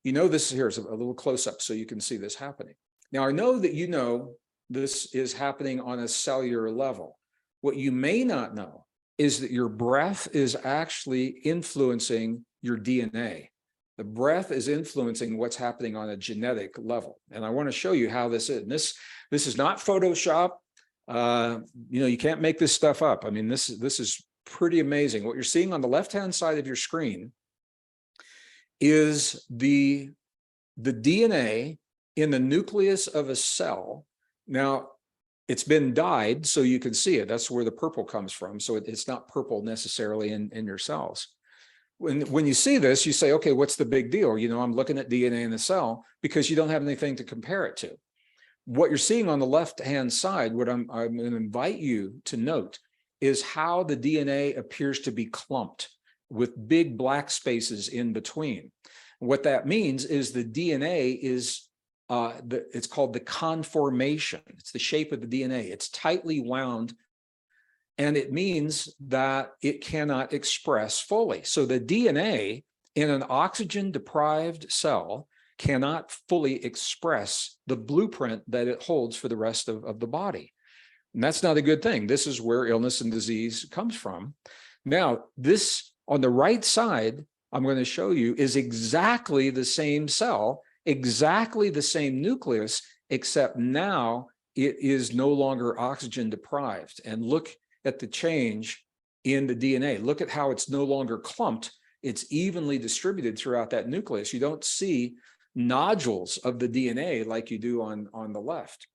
You know, this here's a little close up so you can see this happening. Now, I know that you know this is happening on a cellular level. What you may not know is that your breath is actually influencing your DNA. The breath is influencing what's happening on a genetic level. And I want to show you how this is. And this is not Photoshop. You know, you can't make this stuff up. I mean, this is pretty amazing. What you're seeing on the left-hand side of your screen is the DNA in the nucleus of a cell. Now, it's been dyed so you can see it. That's where the purple comes from. So it's not purple necessarily in your cells. When you see this, you say, okay, what's the big deal? You know, I'm looking at DNA in the cell, because you don't have anything to compare it to. What you're seeing on the left-hand side, what I'm going to invite you to note, is how the DNA appears to be clumped with big black spaces in between. What that means is the DNA is, it's called the conformation. It's the shape of the DNA. It's tightly wound, and it means that it cannot express fully. So the DNA in an oxygen-deprived cell cannot fully express the blueprint that it holds for the rest of the body. And that's not a good thing. This is where illness and disease comes from. Now, this on the right side, I'm going to show you, is exactly the same cell, exactly the same nucleus, except now it is no longer oxygen deprived. And look at the change in the DNA. Look at how it's no longer clumped. It's evenly distributed throughout that nucleus. You don't see nodules of the DNA like you do on the left.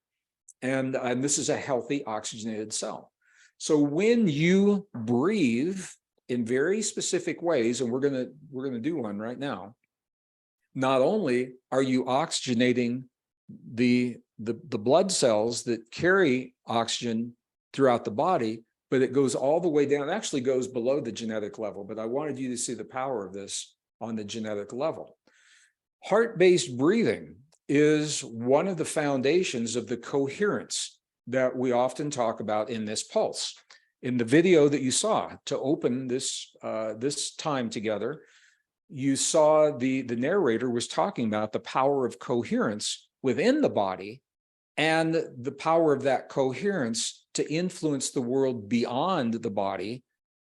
And this is a healthy oxygenated cell. So when you breathe in very specific ways, and we're gonna do one right now, not only are you oxygenating the blood cells that carry oxygen throughout the body, but it goes all the way down. It actually goes below the genetic level, but I wanted you to see the power of this on the genetic level. Heart-based breathing is one of the foundations of the coherence that we often talk about in this pulse. In the video that you saw to open this time together, you saw the narrator was talking about the power of coherence within the body and the power of that coherence to influence the world beyond the body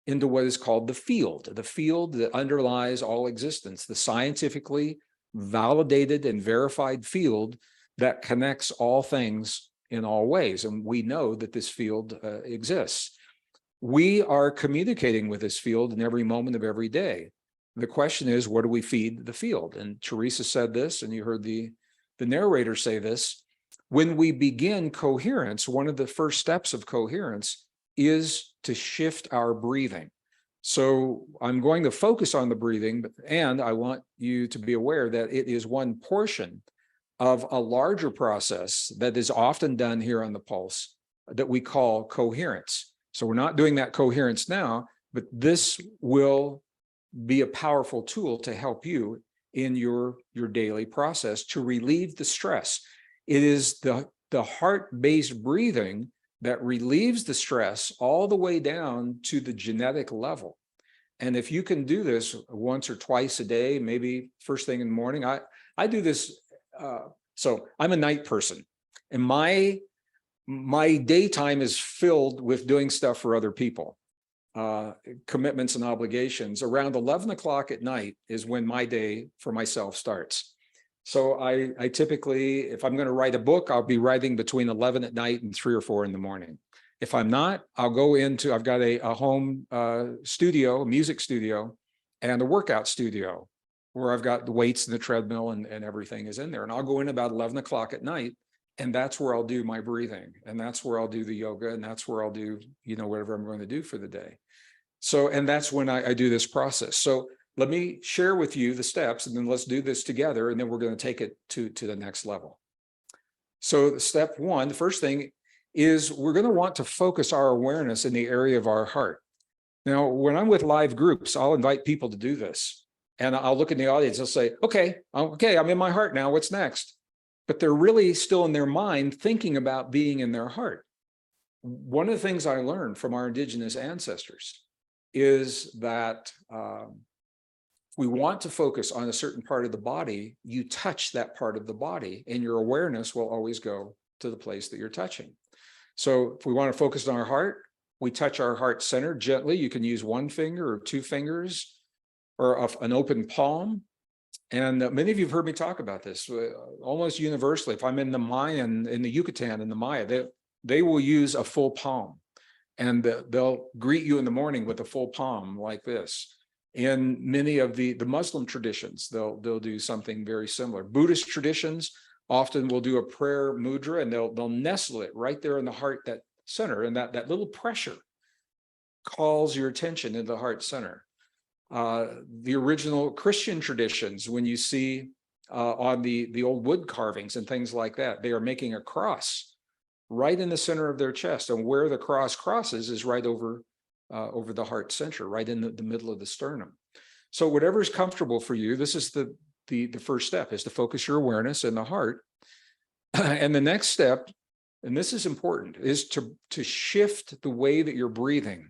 into what is called the field that underlies all existence, the scientifically validated and verified field that connects all things in all ways. And we know that this field exists. We are communicating with this field in every moment of every day. The question is, what do we feed the field? And Teresa said this, and you heard the narrator say this. When we begin coherence, one of the first steps of coherence is to shift our breathing. So I'm going to focus on the breathing, and I want you to be aware that it is one portion of a larger process that is often done here on the Pulse that we call coherence. So we're not doing that coherence now, but this will be a powerful tool to help you in your daily process to relieve the stress. It is the heart-based breathing that relieves the stress all the way down to the genetic level. And if you can do this once or twice a day, maybe first thing in the morning, I do this. So I'm a night person, and my daytime is filled with doing stuff for other people, commitments and obligations. Around 11 o'clock at night is when my day for myself starts. So I typically, if I'm going to write a book, I'll be writing between 11 at night and 3 or 4 in the morning. If I'm not, I'll go into, I've got a home studio, a music studio, and a workout studio where I've got the weights and the treadmill and everything is in there. And I'll go in about 11 o'clock at night, and that's where I'll do my breathing. And that's where I'll do the yoga. And that's where I'll do, whatever I'm going to do for the day. So, and that's when I do this process. So let me share with you the steps, and then let's do this together, and then we're going to take it to the next level. So step one, the first thing is we're going to want to focus our awareness in the area of our heart. Now, when I'm with live groups, I'll invite people to do this, and I'll look in the audience, I'll say, okay, I'm in my heart now, what's next? But they're really still in their mind thinking about being in their heart. One of the things I learned from our indigenous ancestors is that we want to focus on a certain part of the body, you touch that part of the body, and your awareness will always go to the place that you're touching. So if we want to focus on our heart, we touch our heart center gently. You can use 1 finger or 2 fingers or an open palm. And many of you have heard me talk about this almost universally. If I'm in the Mayan, in the Yucatan, in the Maya, they will use a full palm, and they'll greet you in the morning with a full palm like this. In many of the Muslim traditions, they'll do something very similar. Buddhist traditions often will do a prayer mudra, and they'll nestle it right there in the heart, that center, and that little pressure calls your attention into the heart center. The original Christian traditions, when you see on the old wood carvings and things like that, they are making a cross right in the center of their chest, and where the cross crosses is right over the heart center, right in the middle of the sternum. So whatever is comfortable for you, this is the first step, is to focus your awareness in the heart. And the next step, and this is important, is to shift the way that you're breathing.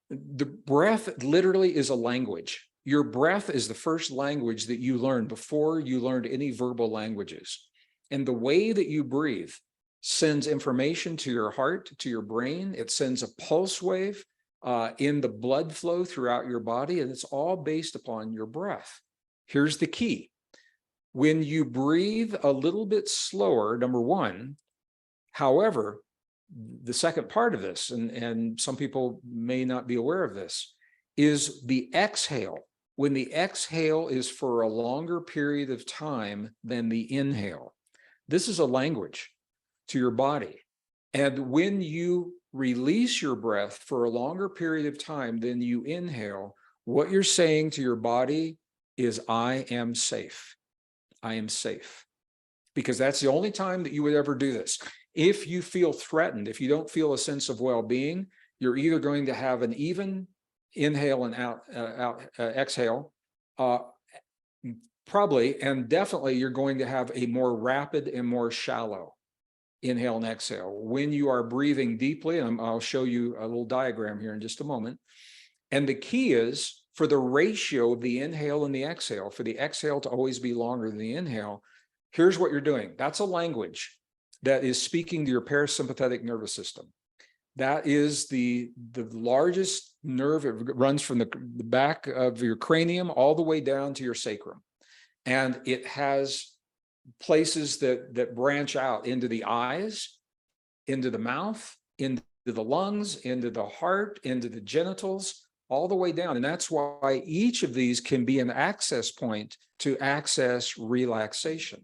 The breath literally is a language. your breath is the first language that you learn before you learned any verbal languages. And the way that you breathe sends information to your heart, to your brain. It sends a pulse wave in the blood flow throughout your body, and it's all based upon your breath. Here's the key. When you breathe a little bit slower, number one, however, the second part of this, and some people may not be aware of this, is the exhale. When the exhale is for a longer period of time than the inhale. This is a language to your body. And when you release your breath for a longer period of time than you inhale, what you're saying to your body is, I am safe. I am safe. Because that's the only time that you would ever do this. If you feel threatened, if you don't feel a sense of well-being, you're either going to have an even inhale and exhale, probably, and definitely you're going to have a more rapid and more shallow inhale and exhale. When you are breathing deeply, and I'll show you a little diagram here in just a moment. And the key is for the ratio of the inhale and the exhale, for the exhale to always be longer than the inhale, here's what you're doing. That's a language that is speaking to your parasympathetic nervous system. That is the largest nerve. It runs from the back of your cranium all the way down to your sacrum. And it has places that branch out into the eyes, into the mouth, into the lungs, into the heart, into the genitals, all the way down. And that's why each of these can be an access point to access relaxation.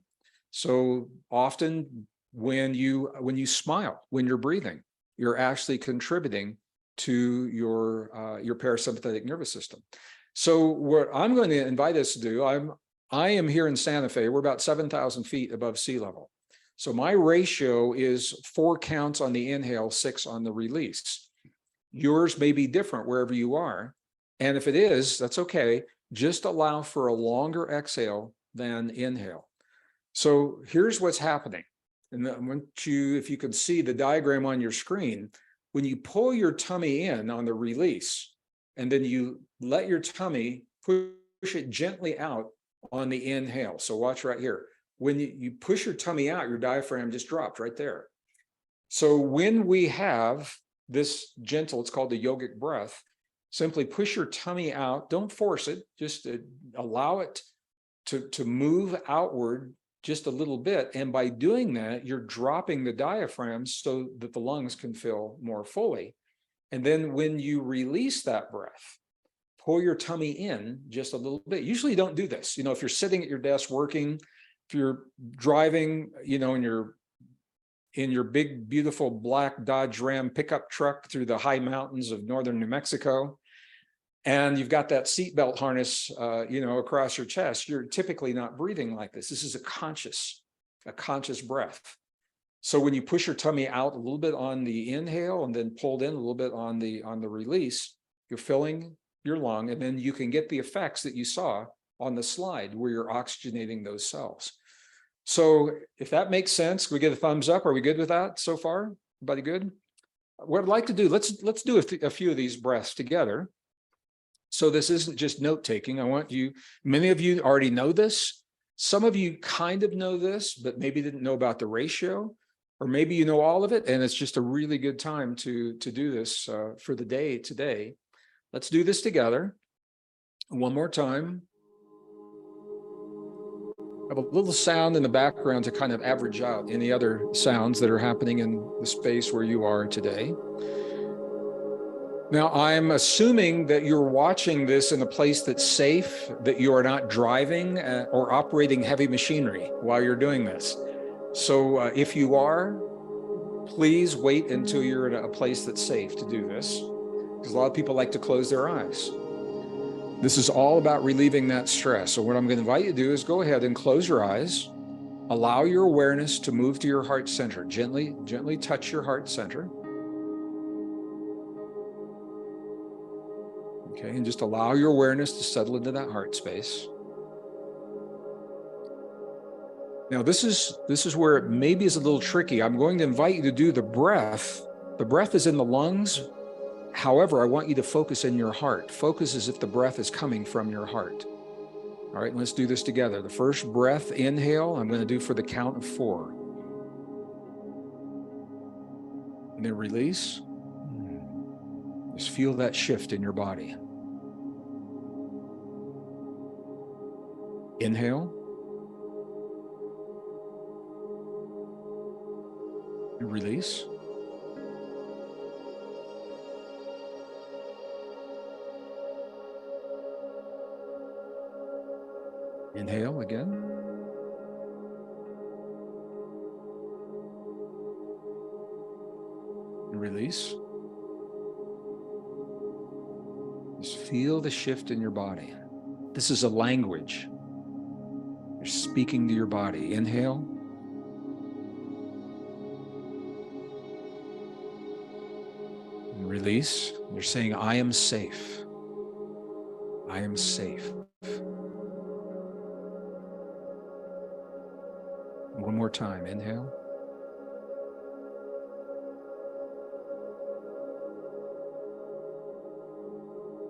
So often when you smile, when you're breathing, you're actually contributing to your parasympathetic nervous system. So what I'm going to invite us to do, I am here in Santa Fe. We're about 7,000 feet above sea level. So my ratio is 4 counts on the inhale, 6 on the release. Yours may be different wherever you are. And if it is, that's okay. Just allow for a longer exhale than inhale. So here's what's happening. And I want you, if you can see the diagram on your screen, when you pull your tummy in on the release, and then you let your tummy push it gently out on the inhale. So watch right here. When you push your tummy out, your diaphragm just dropped right there. So when we have this gentle, it's called the yogic breath, simply push your tummy out. Don't force it, just allow it to move outward just a little bit. And by doing that, you're dropping the diaphragm so that the lungs can fill more fully. And then when you release that breath, pull your tummy in just a little bit. Usually you don't do this. You know, if you're sitting at your desk working, if you're driving, you know, in your big, beautiful black Dodge Ram pickup truck through the high mountains of northern New Mexico, and you've got that seatbelt harness, you know, across your chest, you're typically not breathing like this. This is a conscious breath. So when you push your tummy out a little bit on the inhale and then pulled in a little bit on the release, you're filling your lung, and then you can get the effects that you saw on the slide where you're oxygenating those cells. So if that makes sense, can we get a thumbs up? Are we good with that so far? Everybody good? What I'd like to do, let's do a few of these breaths together. So this isn't just note taking. I want you, many of you already know this. Some of you kind of know this, but maybe didn't know about the ratio, or maybe you know all of it, and it's just a really good time to do this for the day today. Let's do this together. One more time. I have a little sound in the background to kind of average out any other sounds that are happening in the space where you are today. Now, I'm assuming that you're watching this in a place that's safe, that you are not driving or operating heavy machinery while you're doing this. So if you are, please wait until you're in a place that's safe to do this, because a lot of people like to close their eyes. This is all about relieving that stress. So what I'm going to invite you to do is go ahead and close your eyes. Allow your awareness to move to your heart center. Gently touch your heart center. Okay, and just allow your awareness to settle into that heart space. Now, this is where it maybe is a little tricky. I'm going to invite you to do the breath. The breath is in the lungs, However, I want you to focus in your heart. Focus as if the breath is coming from your heart. All right, let's do this together. The first breath, inhale, I'm going to do for the count of 4. And then release. Just feel that shift in your body. Inhale. And release. Inhale again. And release. Just feel the shift in your body. This is a language. You're speaking to your body. Inhale. And release. You're saying, I am safe. I am safe. One more time. Inhale.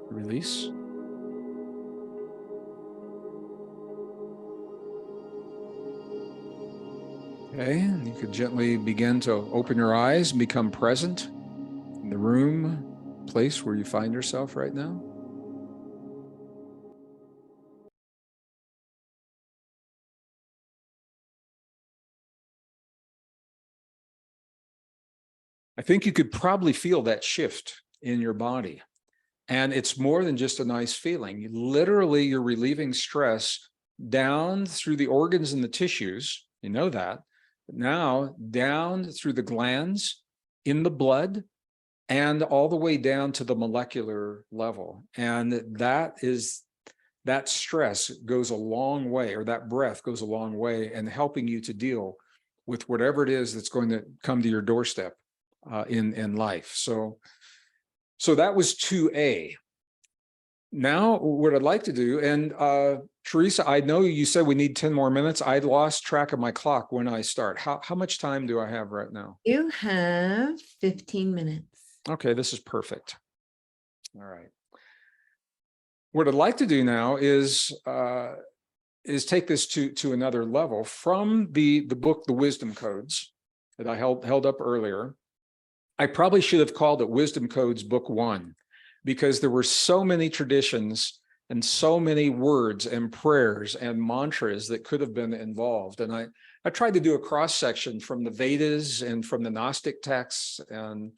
Release. Okay, and you could gently begin to open your eyes and become present in the room, place where you find yourself right now. I think you could probably feel that shift in your body. And it's more than just a nice feeling. Literally, you're relieving stress down through the organs and the tissues. You know that. But now down through the glands, in the blood, and all the way down to the molecular level. And that stress goes a long way, or that breath goes a long way in helping you to deal with whatever it is that's going to come to your doorstep in life. So that was 2A. Now, what I'd like to do, and Teresa, I know you said we need 10 more minutes. I lost track of my clock when I start. How much time do I have right now? You have 15 minutes. Okay, this is perfect. All right. What I'd like to do now is take this to another level from the book, The Wisdom Codes, that I held up earlier. I probably should have called it Wisdom Codes Book 1, because there were so many traditions and so many words and prayers and mantras that could have been involved. And I tried to do a cross-section from the Vedas and from the Gnostic texts and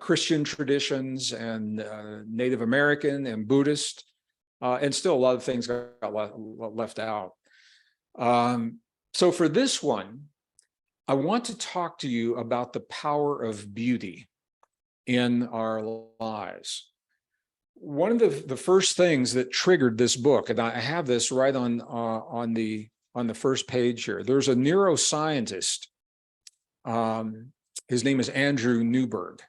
Christian traditions and Native American and Buddhist, and still a lot of things got left out. So for this one, I want to talk to you about the power of beauty in our lives. One of the first things that triggered this book, and I have this right on the first page here. There's a neuroscientist. His name is Andrew Newberg.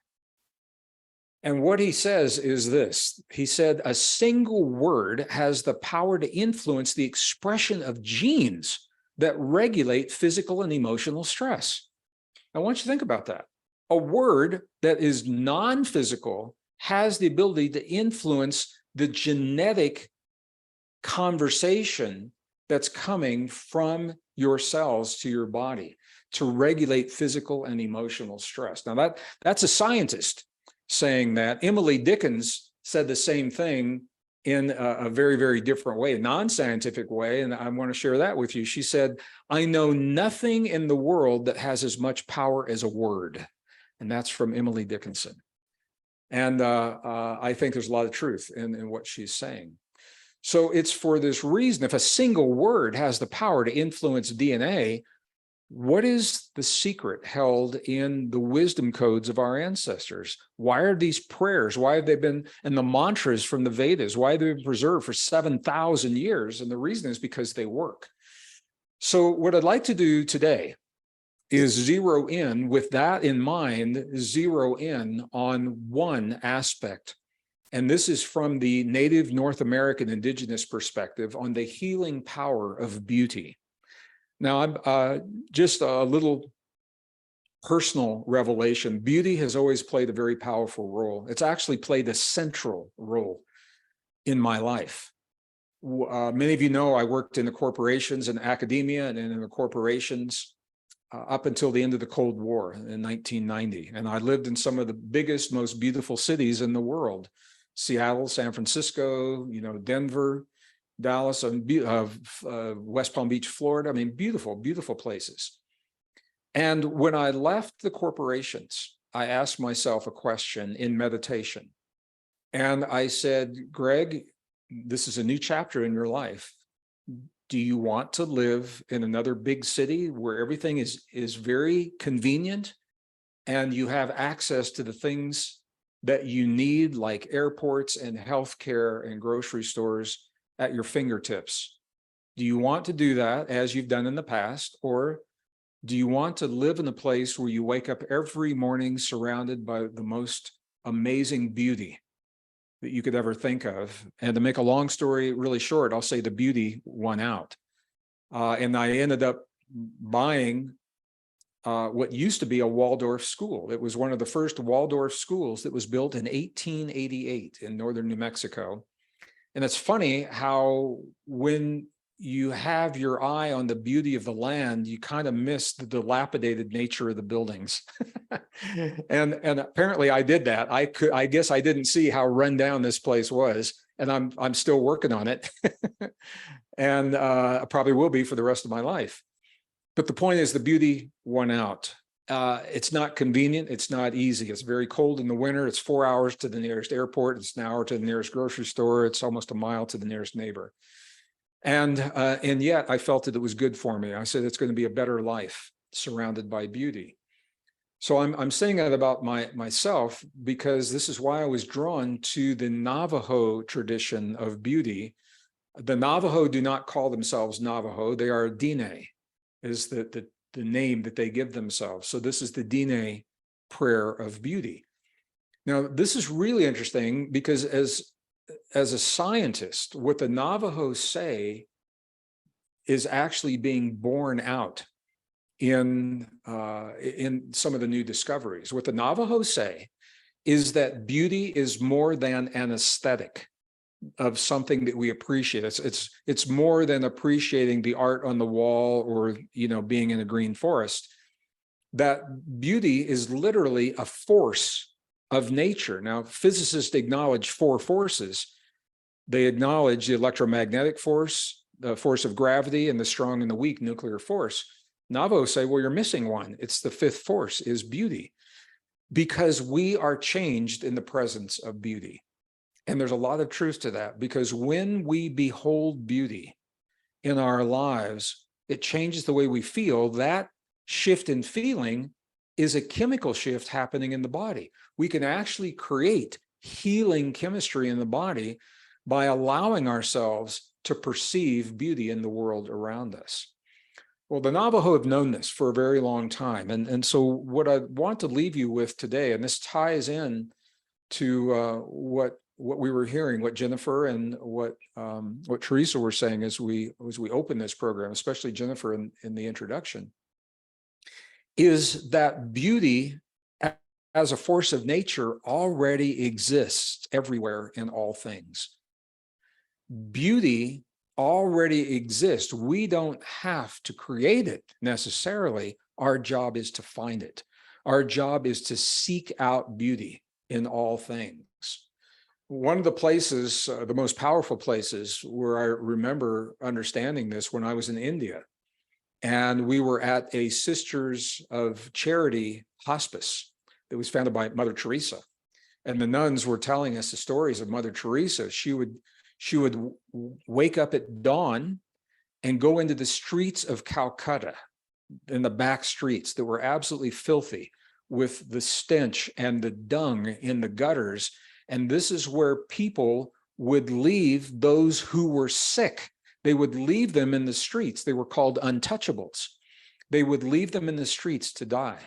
And what he says is this. He said, a single word has the power to influence the expression of genes that regulate physical and emotional stress. I want you to think about that. A word that is non-physical has the ability to influence the genetic conversation that's coming from your cells to your body to regulate physical and emotional stress. Now that's a scientist saying that. Emily Dickinson said the same thing in a very, very different way, a non-scientific way, and I want to share that with you. She said, I know nothing in the world that has as much power as a word. And that's from Emily Dickinson. And I think there's a lot of truth in what she's saying. So it's for this reason, if a single word has the power to influence DNA, what is the secret held in the wisdom codes of our ancestors? Why are these prayers, why have they been, and the mantras from the Vedas, why have they been preserved for 7,000 years? And the reason is because they work. So what I'd like to do today is zero in, with that in mind, zero in on one aspect. And this is from the Native North American indigenous perspective on the healing power of beauty. Now, I'm just a little personal revelation, beauty has always played a very powerful role. It's actually played a central role in my life. Many of you know I worked in the corporations and academia and in the corporations up until the end of the Cold War in 1990. And I lived in some of the biggest, most beautiful cities in the world: Seattle, San Francisco, Denver, Dallas, and West Palm Beach, Florida. I mean, beautiful, beautiful places. And when I left the corporations, I asked myself a question in meditation. And I said, Gregg, this is a new chapter in your life. Do you want to live in another big city where everything is very convenient and you have access to the things that you need, like airports and healthcare and grocery stores at your fingertips? Do you want to do that as you've done in the past? Or do you want to live in a place where you wake up every morning surrounded by the most amazing beauty that you could ever think of? And to make a long story really short, I'll say the beauty won out. And I ended up buying what used to be a Waldorf school. It was one of the first Waldorf schools that was built in 1888 in northern New Mexico. And it's funny how when you have your eye on the beauty of the land, you kind of miss the dilapidated nature of the buildings. and apparently I did that. I guess I didn't see how run down this place was, and I'm still working on it. And I probably will be for the rest of my life. But the point is, the beauty won out. It's not convenient. It's not easy. It's very cold in the winter. It's 4 hours to the nearest airport. It's an hour to the nearest grocery store. It's almost a mile to the nearest neighbor. And yet I felt that it was good for me. I said, it's going to be a better life surrounded by beauty. So I'm saying that about myself because this is why I was drawn to the Navajo tradition of beauty. The Navajo do not call themselves Navajo. They are Dine, is the name that they give themselves. So this is the Dine prayer of beauty. Now, this is really interesting because as a scientist, what the Navajos say is actually being borne out in some of the new discoveries. What the Navajos say is that beauty is more than an aesthetic of something that we appreciate. It's more than appreciating the art on the wall or being in a green forest. That beauty is literally a force of nature. Now, physicists acknowledge 4 forces. They acknowledge the electromagnetic force, the force of gravity, and the strong and the weak nuclear force. Navajos say, well, you're missing one. It's the 5th force, is beauty, because we are changed in the presence of beauty. And there's a lot of truth to that, because when we behold beauty in our lives, it changes the way we feel. That shift in feeling is a chemical shift happening in the body. We can actually create healing chemistry in the body by allowing ourselves to perceive beauty in the world around us. Well, the Navajo have known this for a very long time. And so what I want to leave you with today, and this ties in to what we were hearing, what Jennifer and what Teresa were saying as we open this program, especially Jennifer in the introduction, is that beauty as a force of nature already exists everywhere in all things. Beauty already exists. We don't have to create it necessarily. Our job is to find it. Our job is to seek out beauty in all things. One of the places, the most powerful places where I remember understanding this, when I was in India, and we were at a Sisters of Charity hospice that was founded by Mother Teresa. And the nuns were telling us the stories of Mother Teresa. She would wake up at dawn and go into the streets of Calcutta, in the back streets that were absolutely filthy with the stench and the dung in the gutters. And this is where people would leave those who were sick. They would leave them in the streets. They were called untouchables. They would leave them in the streets to die.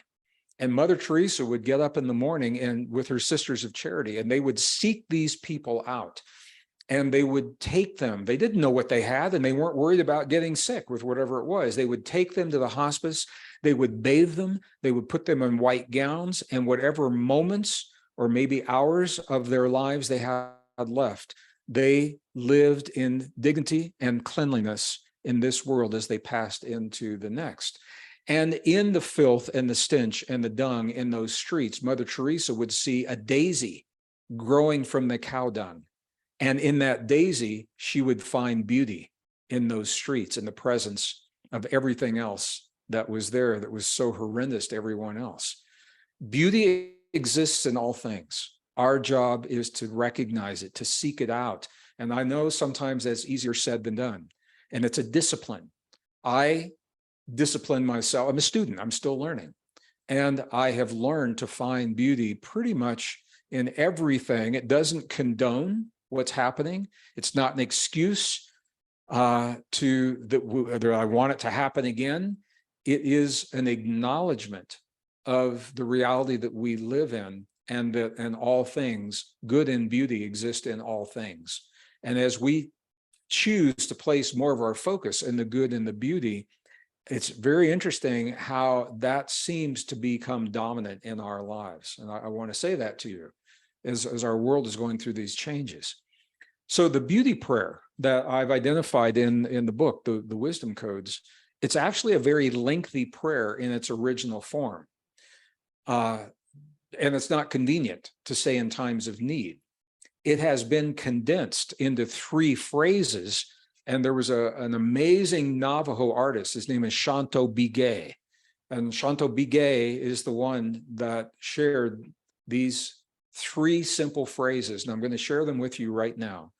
And Mother Teresa would get up in the morning and with her Sisters of Charity, and they would seek these people out. and they would take them. They didn't know what they had, and they weren't worried about getting sick with whatever it was. They would take them to the hospice. They would bathe them. They would put them in white gowns, and whatever moments or maybe hours of their lives they had left, they lived in dignity and cleanliness in this world as they passed into the next. And in the filth and the stench and the dung in those streets, Mother Teresa would see a daisy growing from the cow dung. And in that daisy, she would find beauty in those streets, in the presence of everything else that was there that was so horrendous to everyone else. Beauty exists in all things. Our job is to recognize it, to seek it out. And I know sometimes that's easier said than done. And it's a discipline. I discipline myself. I'm a student. I'm still learning. And I have learned to find beauty pretty much in everything. It doesn't condone what's happening. It's not an excuse that I want it to happen again. It is an acknowledgement of the reality that we live in, and that in all things, good and beauty exist in all things. And as we choose to place more of our focus in the good and the beauty, it's very interesting how that seems to become dominant in our lives. And I want to say that to you as our world is going through these changes. So the beauty prayer that I've identified in the book, the Wisdom Codes, it's actually a very lengthy prayer in its original form. And it's not convenient to say in times of need. It has been condensed into 3 phrases. And there was an amazing Navajo artist. His name is Shanto Bigay. And Shanto Bigay is the one that shared these 3 simple phrases. And I'm going to share them with you right now.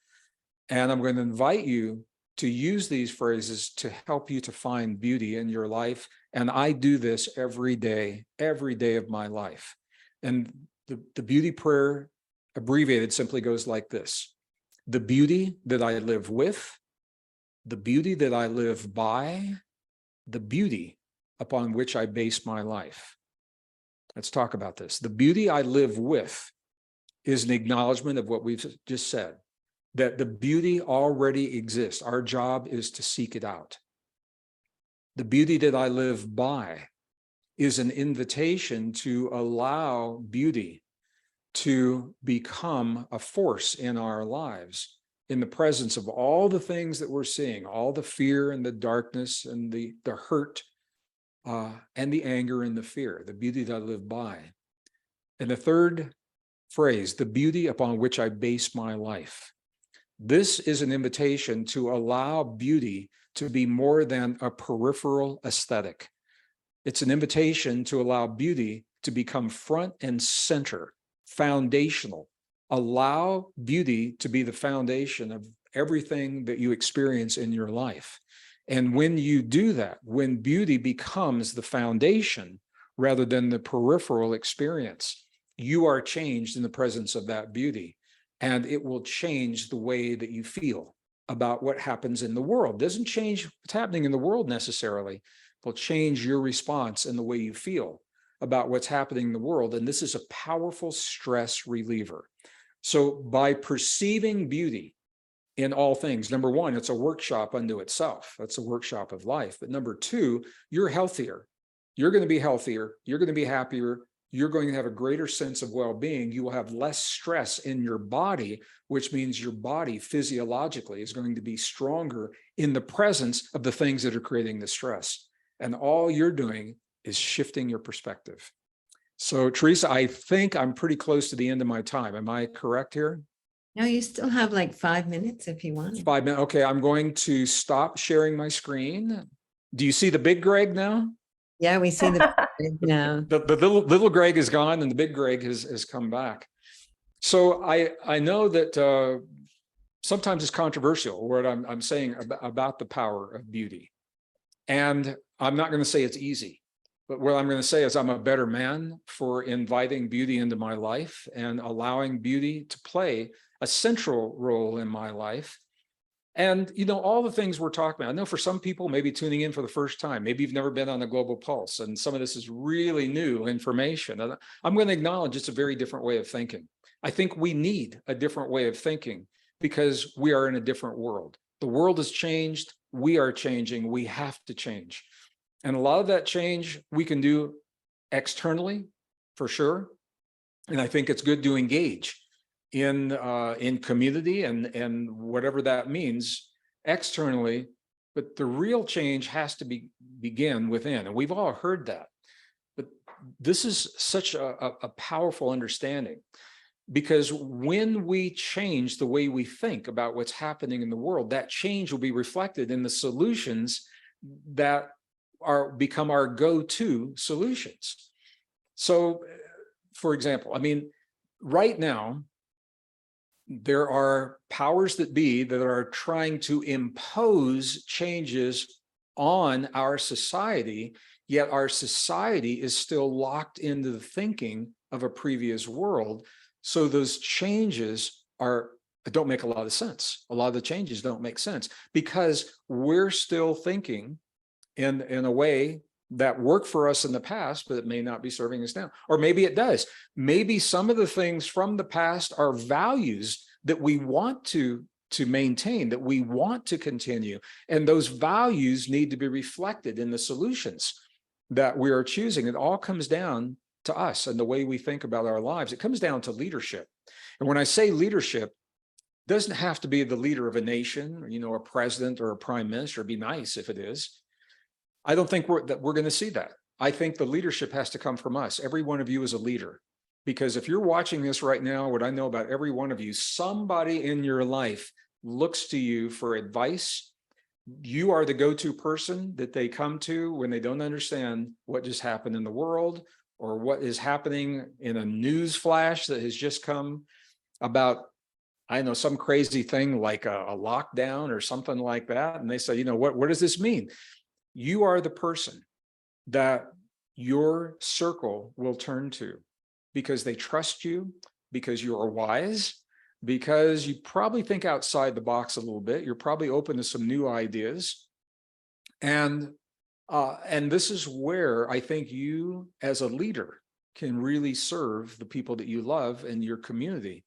And I'm going to invite you to use these phrases to help you to find beauty in your life. And I do this every day of my life. And the beauty prayer, abbreviated, simply goes like this: the beauty that I live with, the beauty that I live by, the beauty upon which I base my life. Let's talk about this. The beauty I live with is an acknowledgement of what we've just said, that the beauty already exists. Our job is to seek it out. The beauty that I live by is an invitation to allow beauty to become a force in our lives in the presence of all the things that we're seeing, all the fear and the darkness and the hurt and the anger and the fear, the beauty that I live by. And the third phrase, the beauty upon which I base my life. This is an invitation to allow beauty to be more than a peripheral aesthetic. It's an invitation to allow beauty to become front and center, foundational. Allow beauty to be the foundation of everything that you experience in your life. And when you do that, when beauty becomes the foundation rather than the peripheral experience, you are changed in the presence of that beauty. And it will change the way that you feel about what happens in the world. It doesn't change what's happening in the world necessarily. It will change your response and the way you feel about what's happening in the world. And this is a powerful stress reliever. So by perceiving beauty in all things, number one, it's a workshop unto itself. That's a workshop of life. But number two, you're healthier. You're going to be healthier. You're going to be happier. You're going to have a greater sense of well-being. You will have less stress in your body, which means your body physiologically is going to be stronger in the presence of the things that are creating the stress. And all you're doing is shifting your perspective. So, Teresa, I think I'm pretty close to the end of my time. Am I correct here? No, you still have like 5 minutes if you want. 5 minutes. Okay, I'm going to stop sharing my screen. Do you see the big Gregg now? Yeah, we see the now. The little Gregg is gone and the big Gregg has come back. So I know that sometimes it's controversial what I'm saying about the power of beauty. And I'm not going to say it's easy, but what I'm going to say is I'm a better man for inviting beauty into my life and allowing beauty to play a central role in my life. And, you know, all the things we're talking about, I know for some people, maybe tuning in for the first time, maybe you've never been on the Global Pulse, and some of this is really new information. And I'm going to acknowledge it's a very different way of thinking. I think we need a different way of thinking because we are in a different world. The world has changed. We are changing. We have to change. And a lot of that change we can do externally, for sure. And I think it's good to engage in community and whatever that means externally. But the real change has to begin within. And we've all heard that. But this is such a powerful understanding, because when we change the way we think about what's happening in the world, that change will be reflected in the solutions that become our go-to solutions. So, for example, I mean, right now, there are powers that be that are trying to impose changes on our society, yet our society is still locked into the thinking of a previous world. So those changes don't make a lot of sense. A lot of the changes don't make sense because we're still thinking in a way that worked for us in the past, but it may not be serving us now. Or maybe it does. Maybe some of the things from the past are values that we want to maintain, that we want to continue. And those values need to be reflected in the solutions that we are choosing. It all comes down to us and the way we think about our lives. It comes down to leadership. And when I say leadership, it doesn't have to be the leader of a nation, or, a president or a prime minister. It'd be nice if it is. I don't think we're going to see that. I think the leadership has to come from us. Every one of you is a leader, because if you're watching this right now, what I know about every one of you, somebody in your life looks to you for advice. You are the go-to person that they come to when they don't understand what just happened in the world, or what is happening in a news flash that has just come about, I know, some crazy thing like a lockdown or something like that. And they say, what does this mean? You are the person that your circle will turn to, because they trust you, because you are wise, because you probably think outside the box a little bit. You're probably open to some new ideas. And this is where I think you as a leader can really serve the people that you love in your community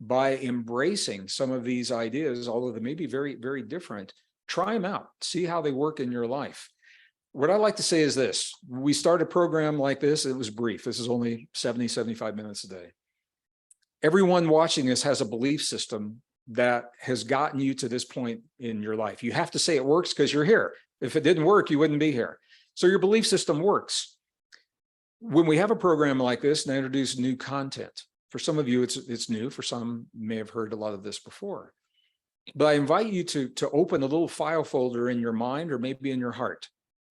by embracing some of these ideas, although they may be very, very different. Try them out, see how they work in your life. What I like to say is this: we start a program like this, it was brief. This is only 70, 75 minutes a day. Everyone watching this has a belief system that has gotten you to this point in your life. You have to say it works because you're here. If it didn't work, you wouldn't be here. So your belief system works. When we have a program like this and I introduce new content, for some of you, it's new. For some, may have heard a lot of this before. But I invite you to open a little file folder in your mind, or maybe in your heart,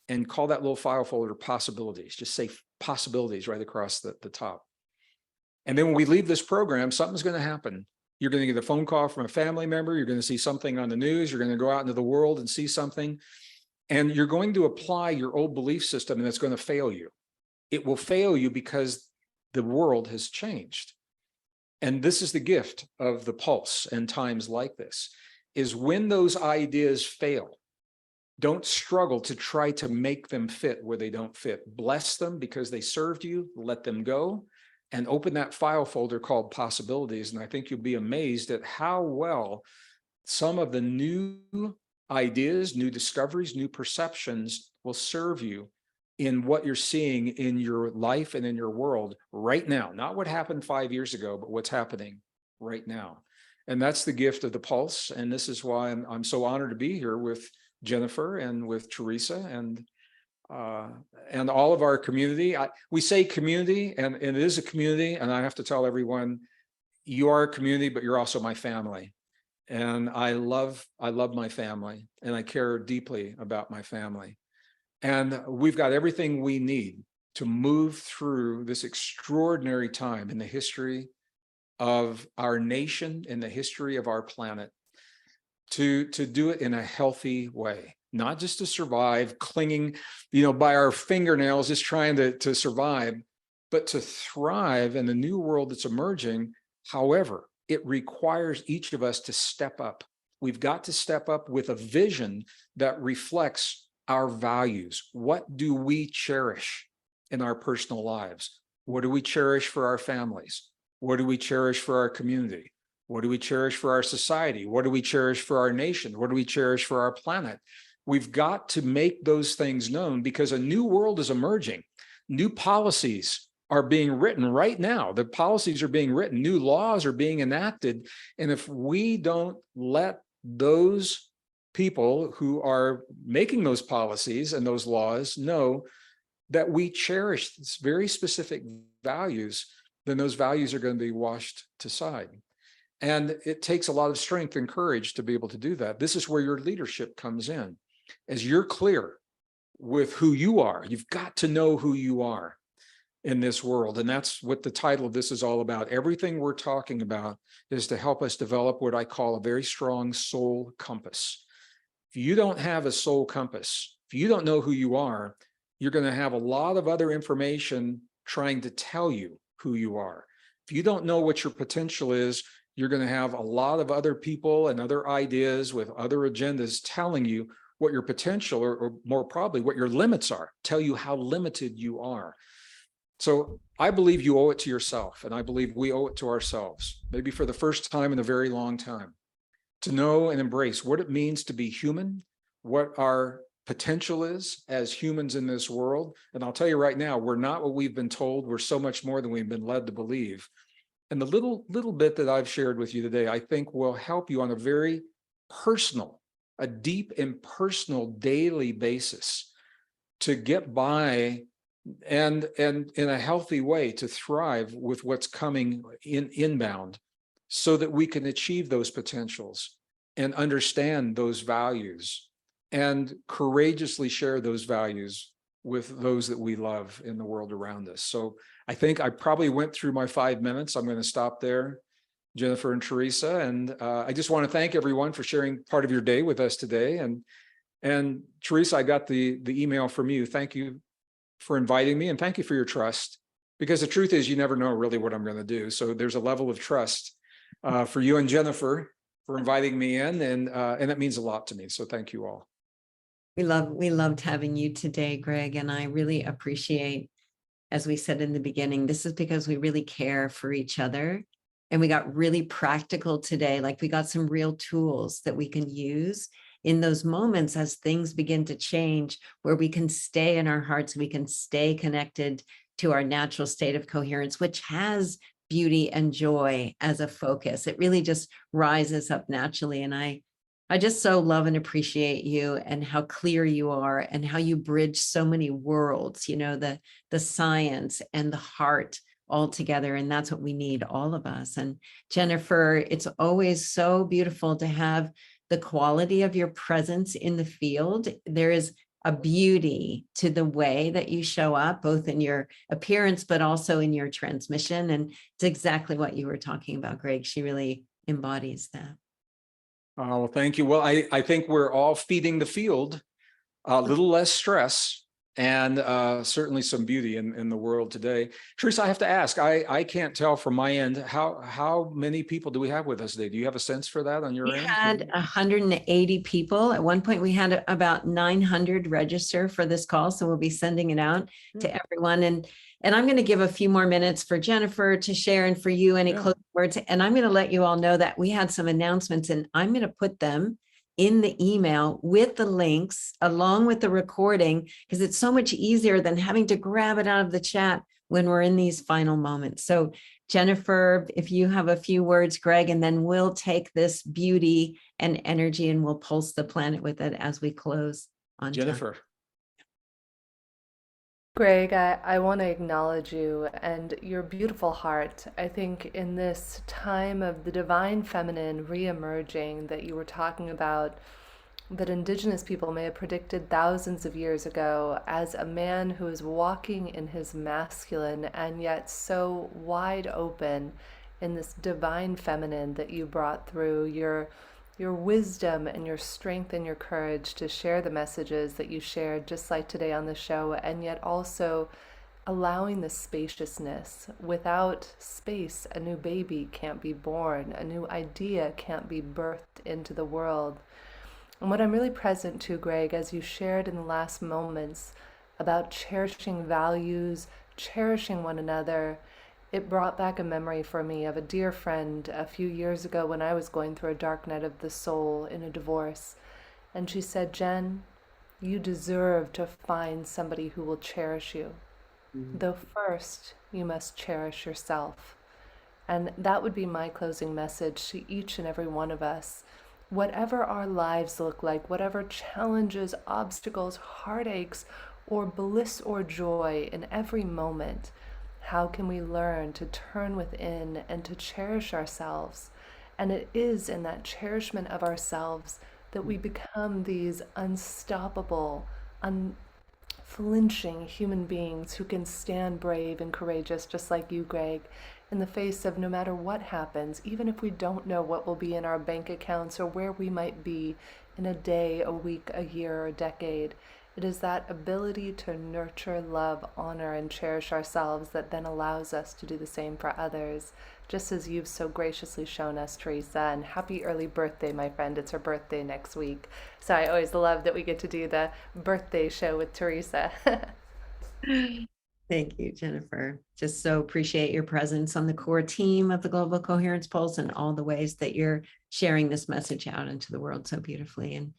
and call that little file folder possibilities. Just say possibilities right across the top. And then when we leave this program, something's going to happen. You're going to get a phone call from a family member. You're going to see something on the news. You're going to go out into the world and see something. And you're going to apply your old belief system, and it's going to fail you. It will fail you because the world has changed. And this is the gift of the pulse and times like this, is when those ideas fail, don't struggle to try to make them fit where they don't fit. Bless them because they served you, let them go, and open that file folder called possibilities. And I think you'll be amazed at how well some of the new ideas, new discoveries, new perceptions will serve you in what you're seeing in your life and in your world right now. Not what happened 5 years ago, but what's happening right now. And that's the gift of the pulse. And this is why I'm so honored to be here with Jennifer and with Teresa and all of our community. We say community, and it is a community. And I have to tell everyone, you are a community, but you're also my family. And I love my family, and I care deeply about my family. And we've got everything we need to move through this extraordinary time in the history of our nation, in the history of our planet, to do it in a healthy way, not just to survive, clinging, by our fingernails, just trying to survive, but to thrive in the new world that's emerging. However, it requires each of us to step up. We've got to step up with a vision that reflects our values. What do we cherish in our personal lives? What do we cherish for our families? What do we cherish for our community? What do we cherish for our society? What do we cherish for our nation? What do we cherish for our planet? We've got to make those things known because a new world is emerging. New policies are being written right now. The policies are being written, new laws are being enacted. And if we don't let those people who are making those policies and those laws know that we cherish very specific values, then those values are going to be washed to side. And it takes a lot of strength and courage to be able to do that. This is where your leadership comes in. As you're clear with who you are, you've got to know who you are in this world. And that's what the title of this is all about. Everything we're talking about is to help us develop what I call a very strong soul compass. If you don't have a soul compass, if you don't know who you are, you're going to have a lot of other information trying to tell you who you are. If you don't know what your potential is, you're going to have a lot of other people and other ideas with other agendas telling you what your potential, or more probably what your limits are, tell you how limited you are. So I believe you owe it to yourself, and I believe we owe it to ourselves, maybe for the first time in a very long time, to know and embrace what it means to be human, what our potential is as humans in this world. And I'll tell you right now, we're not what we've been told. We're so much more than we've been led to believe. And the little bit that I've shared with you today, I think will help you on a very personal, a deep and personal daily basis to get by and in a healthy way to thrive with what's coming inbound, so that we can achieve those potentials and understand those values and courageously share those values with those that we love in the world around us. So I think I probably went through my 5 minutes. I'm going to stop there, Jennifer and Teresa. And I just want to thank everyone for sharing part of your day with us today. And Teresa, I got the email from you. Thank you for inviting me, and thank you for your trust, because the truth is you never know really what I'm going to do. So there's a level of trust for you and Jennifer for inviting me in, and that means a lot to me. So thank you all. We loved having you today, Gregg, and I really appreciate, as we said in the beginning, this is because we really care for each other, and we got really practical today. Like, we got some real tools that we can use in those moments as things begin to change, where we can stay in our hearts, we can stay connected to our natural state of coherence, which has beauty and joy as a focus. It really just rises up naturally. And I just so love and appreciate you, and how clear you are, and how you bridge so many worlds, you know, the science and the heart all together. And that's what we need, all of us. And Jennifer, it's always so beautiful to have the quality of your presence in the field. There is a beauty to the way that you show up, both in your appearance, but also in your transmission. And it's exactly what you were talking about, Gregg. She really embodies that. Well, thank you. Well, I think we're all feeding the field a little less stress, and certainly some beauty in the world today. Teresa, I have to ask, I can't tell from my end, how many people do we have with us today? Do you have a sense for that on your We end? had 180 people. At one point, we had about 900 register for this call. So we'll be sending it out to everyone. And I'm going to give a few more minutes for Jennifer to share, and for you, any closing words. And I'm going to let you all know that we had some announcements, and I'm going to put them in the email with the links along with the recording, because it's so much easier than having to grab it out of the chat when we're in these final moments. So Jennifer, if you have a few words, Gregg, and then we'll take this beauty and energy and we'll pulse the planet with it as we close on Jennifer. time. Gregg, I want to acknowledge you and your beautiful heart. I think in this time of the divine feminine re-emerging that you were talking about, that indigenous people may have predicted thousands of years ago, as a man who is walking in his masculine and yet so wide open in this divine feminine that you brought through your wisdom and your strength and your courage to share the messages that you shared, just like today on the show, and yet also allowing the spaciousness. Without space, a new baby can't be born, a new idea can't be birthed into the world. And what I'm really present to, Gregg, as you shared in the last moments about cherishing values, cherishing one another, it brought back a memory for me of a dear friend a few years ago when I was going through a dark night of the soul in a divorce. And she said, Jen, you deserve to find somebody who will cherish you. Though first, you must cherish yourself. And that would be my closing message to each and every one of us. Whatever our lives look like, whatever challenges, obstacles, heartaches, or bliss or joy in every moment, how can we learn to turn within and to cherish ourselves? And it is in that cherishment of ourselves that we become these unstoppable, unflinching human beings who can stand brave and courageous, just like you, Gregg, in the face of no matter what happens, even if we don't know what will be in our bank accounts or where we might be in a day, a week, a year, or a decade. It is that ability to nurture, love, honor, and cherish ourselves that then allows us to do the same for others, just as you've so graciously shown us, Teresa. And happy early birthday, my friend. It's her birthday next week. So I always love that we get to do the birthday show with Teresa. Thank you, Jennifer. Just so appreciate your presence on the core team of the Global Coherence Pulse and all the ways that you're sharing this message out into the world so beautifully. And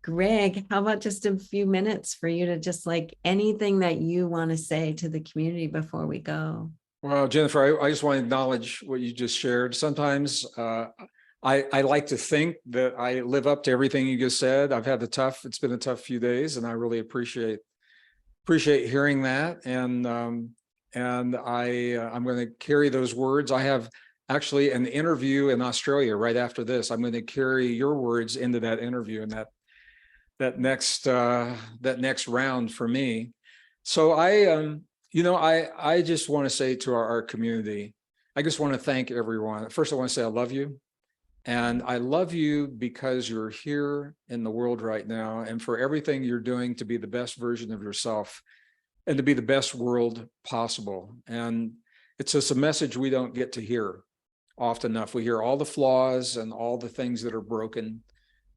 Gregg, how about just a few minutes for you to just like anything that you want to say to the community before we go? Well, Jennifer, I just want to acknowledge what you just shared. Sometimes I like to think that I live up to everything you just said. It's been a tough few days, and I really appreciate hearing that. And I'm going to carry those words. I have actually an interview in Australia right after this. I'm going to carry your words into that interview and that next round for me. So I just want to say to our community, I just want to thank everyone. First, I want to say I love you. And I love you because you're here in the world right now and for everything you're doing to be the best version of yourself and to be the best world possible. And it's just a message we don't get to hear often enough. We hear all the flaws and all the things that are broken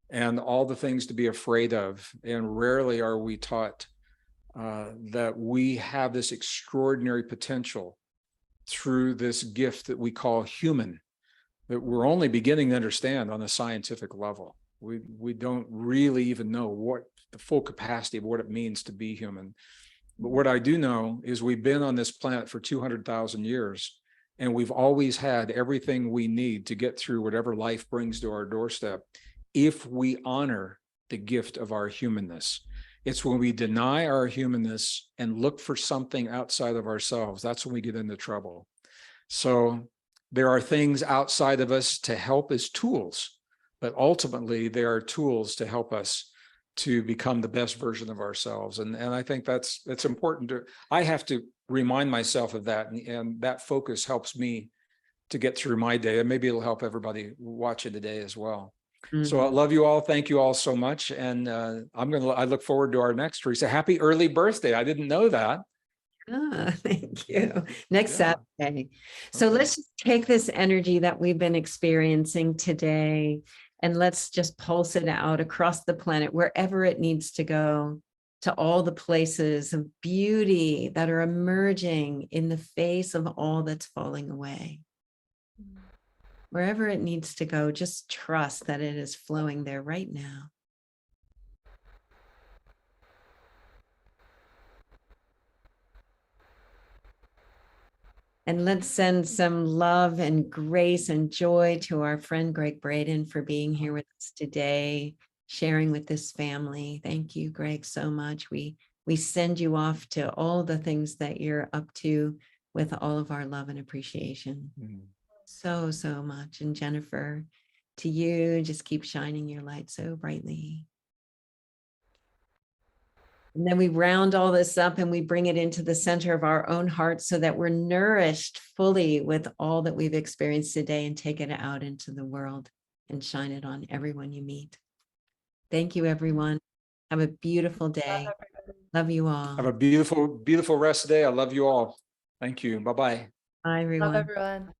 and all the things to be afraid of. And rarely are we taught that we have this extraordinary potential through this gift that we call human, that we're only beginning to understand on a scientific level. We don't really even know what the full capacity of what it means to be human. But what I do know is we've been on this planet for 200,000 years, and we've always had everything we need to get through whatever life brings to our doorstep if we honor the gift of our humanness. It's when we deny our humanness and look for something outside of ourselves, that's when we get into trouble. So there are things outside of us to help as tools, but ultimately they are tools to help us to become the best version of ourselves. And I think that's important I have to remind myself of that. And that focus helps me to get through my day. And maybe it'll help everybody watching today as well. Mm-hmm. So I love you all. Thank you all so much. And I look forward to our next, Teresa. Happy early birthday. I didn't know that. Thank you. Next Saturday. So let's just take this energy that we've been experiencing today and let's just pulse it out across the planet, wherever it needs to go, to all the places of beauty that are emerging in the face of all that's falling away. Wherever it needs to go, just trust that it is flowing there right now. And let's send some love and grace and joy to our friend Gregg Braden for being here with us today, sharing with this family. Thank you, Gregg, so much. We send you off to all the things that you're up to with all of our love and appreciation. Mm-hmm. So much. And Jennifer, to you, just keep shining your light so brightly. And then we round all this up and we bring it into the center of our own hearts so that we're nourished fully with all that we've experienced today and take it out into the world and shine it on everyone you meet. Thank you, everyone. Have a beautiful day. Love you all. Have a beautiful, beautiful rest of the day. I love you all. Thank you. Bye-bye. Bye, everyone. Love everyone.